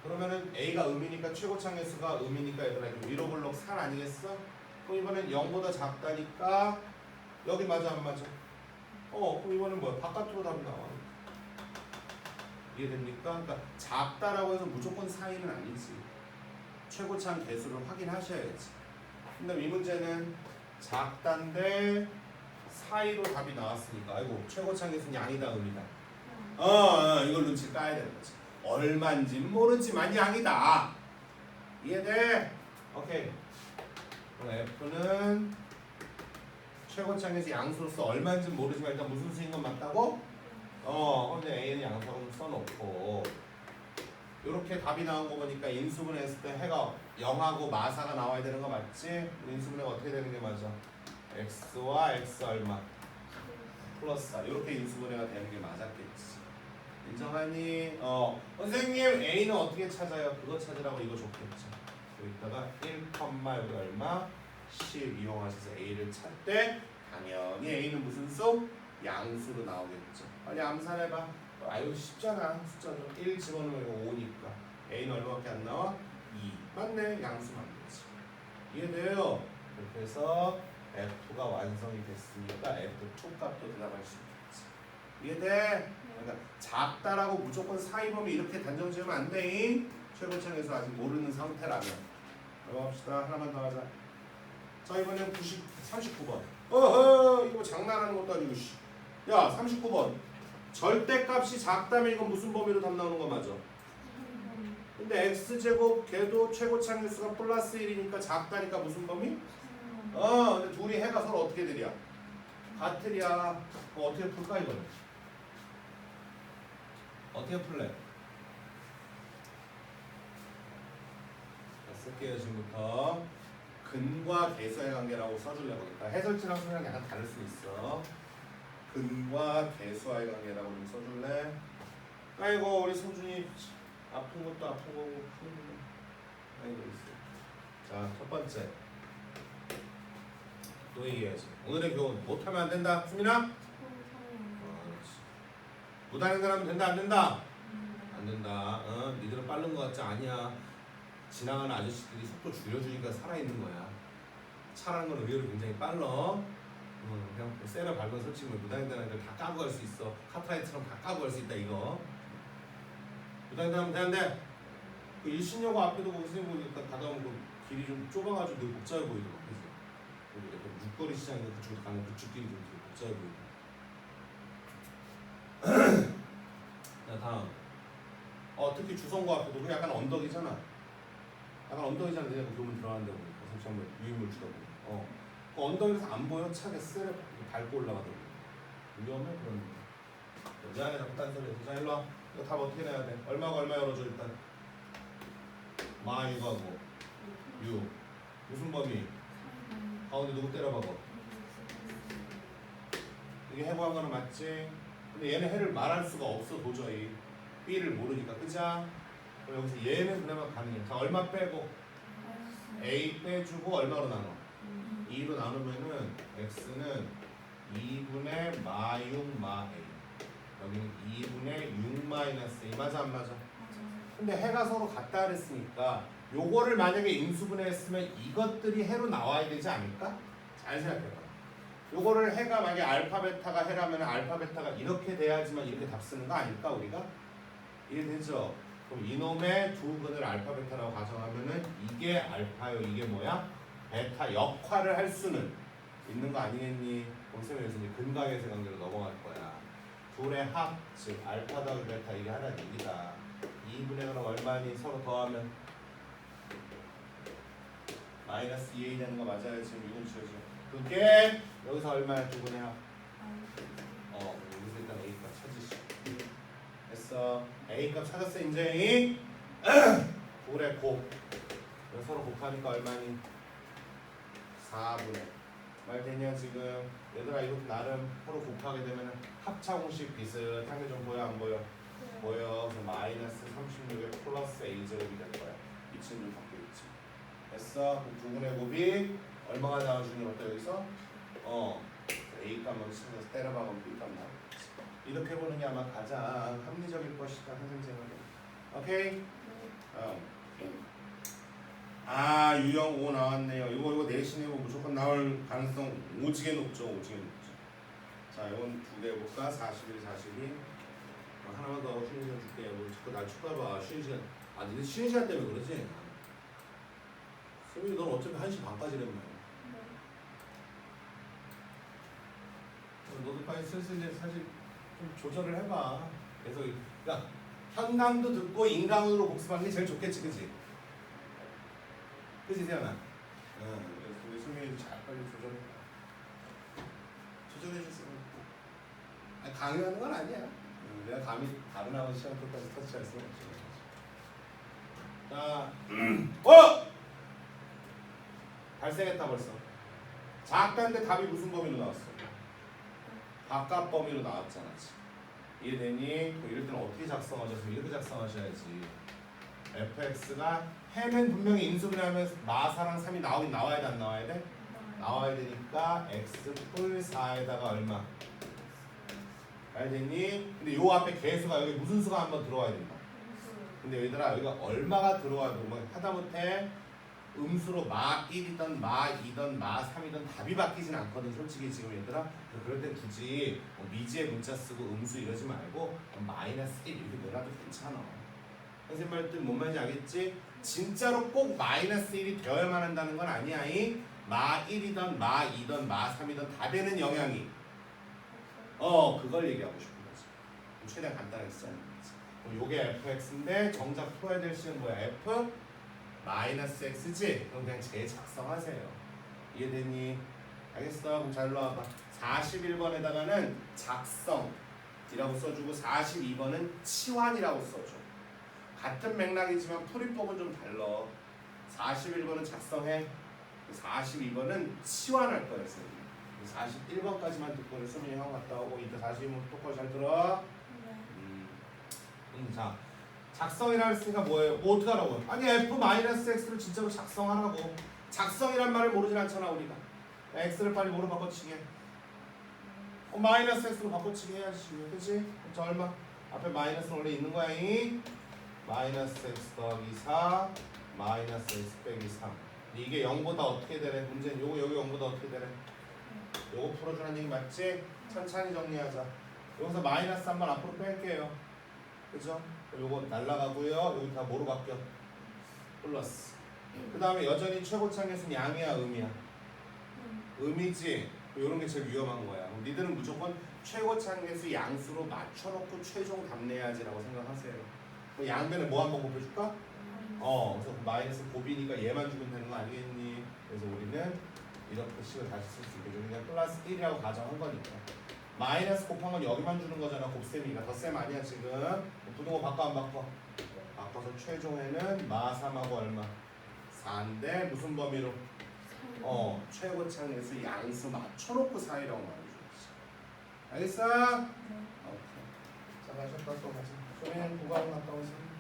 Speaker 1: 그러면은 A가 음이니까 최고차 개수가 음이니까 얘들아 위로 볼록 산 아니겠어? 그럼 이번엔 0보다 작다니까 여기 맞아 안 맞아? 그럼 이번엔 뭐야? 바깥으로 답이 나와. 이해됩니까? 그러니까 작다라고 해서 무조건 사이는 아니지. 최고차 개수를 확인하셔야지. 근데 이 문제는 작단데 사이로 답이 나왔으니까 아이고 최고차 개수는 양이다 음이다. 이걸 눈치 까야 되는 거지. 얼마인진 모르지만 양이다. 이해돼? 오케이. 그럼 F는 최고차 개수 양수로서 얼마인진 모르지만 일단 무슨 수인 건 맞다고? 근데 A는 양수라고 써놓고 이렇게 답이 나온 거 보니까 인수분해했을 때 해가 0하고 마사가 나와야 되는 거 맞지? 인수분해가 어떻게 되는 게 맞아? x와 x 얼마? 플러스 4 이렇게 인수분해가 되는 게 맞았겠지. 인정하니? 선생님 A는 어떻게 찾아요? 그거 찾으라고 이거 줬겠죠. 여기다가 1, 여기 얼마? 10 이용하셔서 A를 찾되 당연히 A는 무슨 수? 양수로 나오겠죠. 빨리 암산해봐. 아유 쉽잖아. 숫자도 1 집어넣으면 이거 5니까 A는 얼마밖에 안 나와? 2. 맞네. 양수 만들지. 이해돼요? 그렇게 해서 F가 완성이 됐으니까 F2 값도 대답할 수 있겠지. 이해돼? 그러니까 작다라고 무조건 사이범위 이렇게 단정 지으면 안 돼. 최고층에서 아직 모르는 상태라면. 넘어갑시다. 하나만 더 하자. 자 이번엔 39번. 이거 장난하는 것도 아니고 야 39번. 절대값이 작다면 이건 무슨 범위로 답 나오는 거 맞아? 근데 x제곱 걔도 최고차 개수가 플러스 1이니까 작다니까 무슨 범위? 근데 둘이 해가 서로 어떻게 되랴? 같으랴. 어떻게 풀까 이거는? 어떻게 풀래? 쓸게요 지금부터. 근과 개수의 관계라고 써줄래 보니까 해설지랑 소리랑 약간 다를 수 있어. 근과 개수와의 관계라고 좀 써줄래? 아이고 우리 소준이 아픈 것도 아픈 거고 아이고 있어. 자 첫 번째 또 얘기해야지. 오늘의 교훈 못하면 안 된다. 수민아? 그렇지. 무단횡단하면 된다 안 된다? 안 된다. 니들은 빠른 거 같지? 아니야. 지나가는 아저씨들이 속도 줄여주니까 살아있는 거야. 차라는 건 의외로 굉장히 빨라. 그냥 세라 밟으면 솔직히 무단횡단하는 걸 다 까고 갈 수 있어. 카트라이트처럼 다 까고 갈 수 있다 이거. 무단횡단하면 되는데 그 일신여고 앞에도 그 선생님 보니까 가다 보면 그 길이 좀 좁아가지고 되게 복잡해 보이더라고. 그래서 약간 육거리 시장인가 그쪽으로 가면 그쪽길이 좀 되게 복잡해 보이더라고. 자 다음. 특히 주성고 앞에도 그 약간 언덕이잖아. 약간 언덕이잖아. 내가 그 교문 들어가는데 보니까 선생님 한번 유인물 주다 보니. 그 언덕에서 안 보여? 차가 쎄를 밟고 올라가더라고. 위험해 그런 거. 내 안에 자꾸 딴소리 해서 자 일로 와. 이거 답 어떻게 내야 돼? 얼마가 얼마 열어줘 일단. 마 이거 하고 6 무슨 범위? 가운데 누구 때려봐봐. 이게 해부한 거는 맞지? 근데 얘는 해를 말할 수가 없어 도저히 B를 모르니까 그자? 그럼 여기서 얘는 그나마 가능해. 자 얼마 빼고? A 빼주고 얼마로 나눠? 2로 나누면은 X는 2분의 마6 마 A 여기는 2분의 6 마이너스 A 맞아 안 맞아? 근데 해가 서로 같다 그랬으니까 요거를 만약에 인수분해했으면 이것들이 해로 나와야 되지 않을까? 잘 생각해봐. 요거를 해가 만약에 알파 베타가 해라면 알파 베타가 이렇게 돼야지만 이렇게 답 쓰는 거 아닐까 우리가? 이해되죠? 그럼 이놈의 두 근을 알파 베타라고 가정하면은 이게 알파요 이게 뭐야? 베타 역할을 할 수는 있는 거 아니겠니? 공쌤에서 이제 근각에서 관계로 넘어갈 거야. 둘의 합, 즉 알파 더하기 베타 이게 하나의 얘기다. 2분의 그럼 얼마니? 서로 더하면 마이너스 2a 되는 거 맞아요? 지금 이건 지워져. 그게 여기서 얼마야? 2분의 합. 여기서 일단 a값 찾으시오. 됐어. a값 찾았어 인정이? 9의 곱. 서로 곱하니까 얼마니? 4분의. 말 되냐 지금? 얘들아 이것도 나름 서로 곱하게 되면 합차 공식 비슷한 게 좀 보여 안 보여? 보여. 그래서 마이너스 36에 플러스 a제곱이 될 거야. 이치는 좀 바뀌어 있지. 됐어. 9분의 곱이 얼마가 나와주는 것도 여기서 a 값만 찾아서 때려박으면 b 값 나오겠지. 이렇게 보는 게 아마 가장 합리적일 것이다 선생님 생각에. 오케이? 유형 5 나왔네요. 이거 내신에 무조건 나올 가능성 오지게 높죠. 오지게 높죠. 자, 이건 두 개 해볼까? 41, 42. 하나만 더 쉬는 시간 줄게. 뭐 자꾸 날 쳐다봐. 쉬는 시간. 니네 쉬는 시간 때문에 그러지? 수민이 넌 어차피 1시 반까지란 말이야. 너도 빨리 슬슬 이제 사실 좀 조절을 해봐. 그래서 그러니까 현강도 듣고 인강으로 복습하는 게 제일 좋겠지, 그치? 그치 세연아? 그래서 우리 수민이 잘 빨리 조절해줬으면. 강요하는 건 아니야. 내가 감히 다른 아버지 시험 끝까지 터치할 수는 없지. 자, 발생했다 벌써. 작다는데 답이 무슨 범위로 나왔어? 바깥 범위로 나왔잖아. 이해되니? 이럴 때는 어떻게 작성하셨으면 이렇게 작성하셔야지. fx가 해는 분명히 인수분해하면 마사랑 3이 나와야 돼 안 나와야 돼? 나와야 되니까 x 뿔 4에다가 얼마? 알겠니? 근데 요 앞에 개수가 여기 무슨 수가 한번 들어와야 된다. 근데 얘들아 여기가 얼마가 들어와도 뭐 하다못해 음수로 마 1이든 마 2든 마 3이든 답이 바뀌진 않거든 솔직히 지금 얘들아. 그럴 땐 굳이 뭐 미지의 문자 쓰고 음수 이러지 말고 마이너스 1 이렇게 넣어도 괜찮아. 선생님 말 뜻 뭔 말인지 알겠지? 진짜로 꼭 마이너스 1이 되어야만 한다는 건 아니야. 마 1이든 마 2든 마 3이든 다 되는 영향이 그걸 얘기하고 싶은 거지. 최대한 간단하게 쓰는 거지. 그럼 요게 fx인데 정작 풀어야 될 시는 뭐야? f 마이너스 x지? 그럼 그냥 제 작성하세요. 이해되니? 알겠어? 그럼 잘 넣어봐. 41번에다가는 작성이라고 써주고 42번은 치환이라고 써줘. 같은 맥락이지만 풀이법은 좀 달라. 41번은 작성해. 42번은 치환할 거야. 41번까지만 듣고 수민이 형 갔다 오고 이따 42번 똑바로 잘 들어. 자, 작성이라 했으니까 뭐예요? 뭐 어떻게 하라고요? 아니 f-x를 진짜로 작성하라고. 작성이란 말을 모르진 않잖아 우리가. x를 빨리 뭐로 바꿔치게? 마이너스 x로 바꿔치기 해야지. 그치? 자 얼마? 앞에 마이너스 원래 있는 거야. 이 마이너스 x 더하기 4 마이너스 x 빼기 3. 이게 0보다 어떻게 되래? 문제는 요거 여기 0보다 어떻게 되래? 요거 풀어주라는 얘기 맞지? 천천히 정리하자. 여기서 마이너스 한번 앞으로 뺄게요. 그죠? 요거 날라가고요. 여기 다 뭐로 바뀌어? 플러스. 그 다음에 여전히 최고창에서는 양이야 음이야? 음이지. 요런 게 제일 위험한 거야. 니들은 무조건 최고창에서 양수로 맞춰놓고 최종 답 내야지라고 생각하세요. 양변에 뭐 한번 곱해줄까? 그래서 마이너스 곱이니까 얘만 주면 되는 거 아니겠니? 그래서 우리는 이렇게 식을 다시 쓸 수 있게 그냥 플러스 1이라고 가정한 거니까. 마이너스 곱한 건 여기만 주는 거잖아. 곱셈이니까 덧셈 아니야 지금. 부동호 바꿔 안 바꿔? 바꿔서 최종에는 마3하고 얼마? 4인데 무슨 범위로? 최고창에서 양수 맞춰놓고 4이라고 말해주지. 알겠어? 오케이. 자, 가셨다 또 가자. 소민이 구강 갔다 오세요.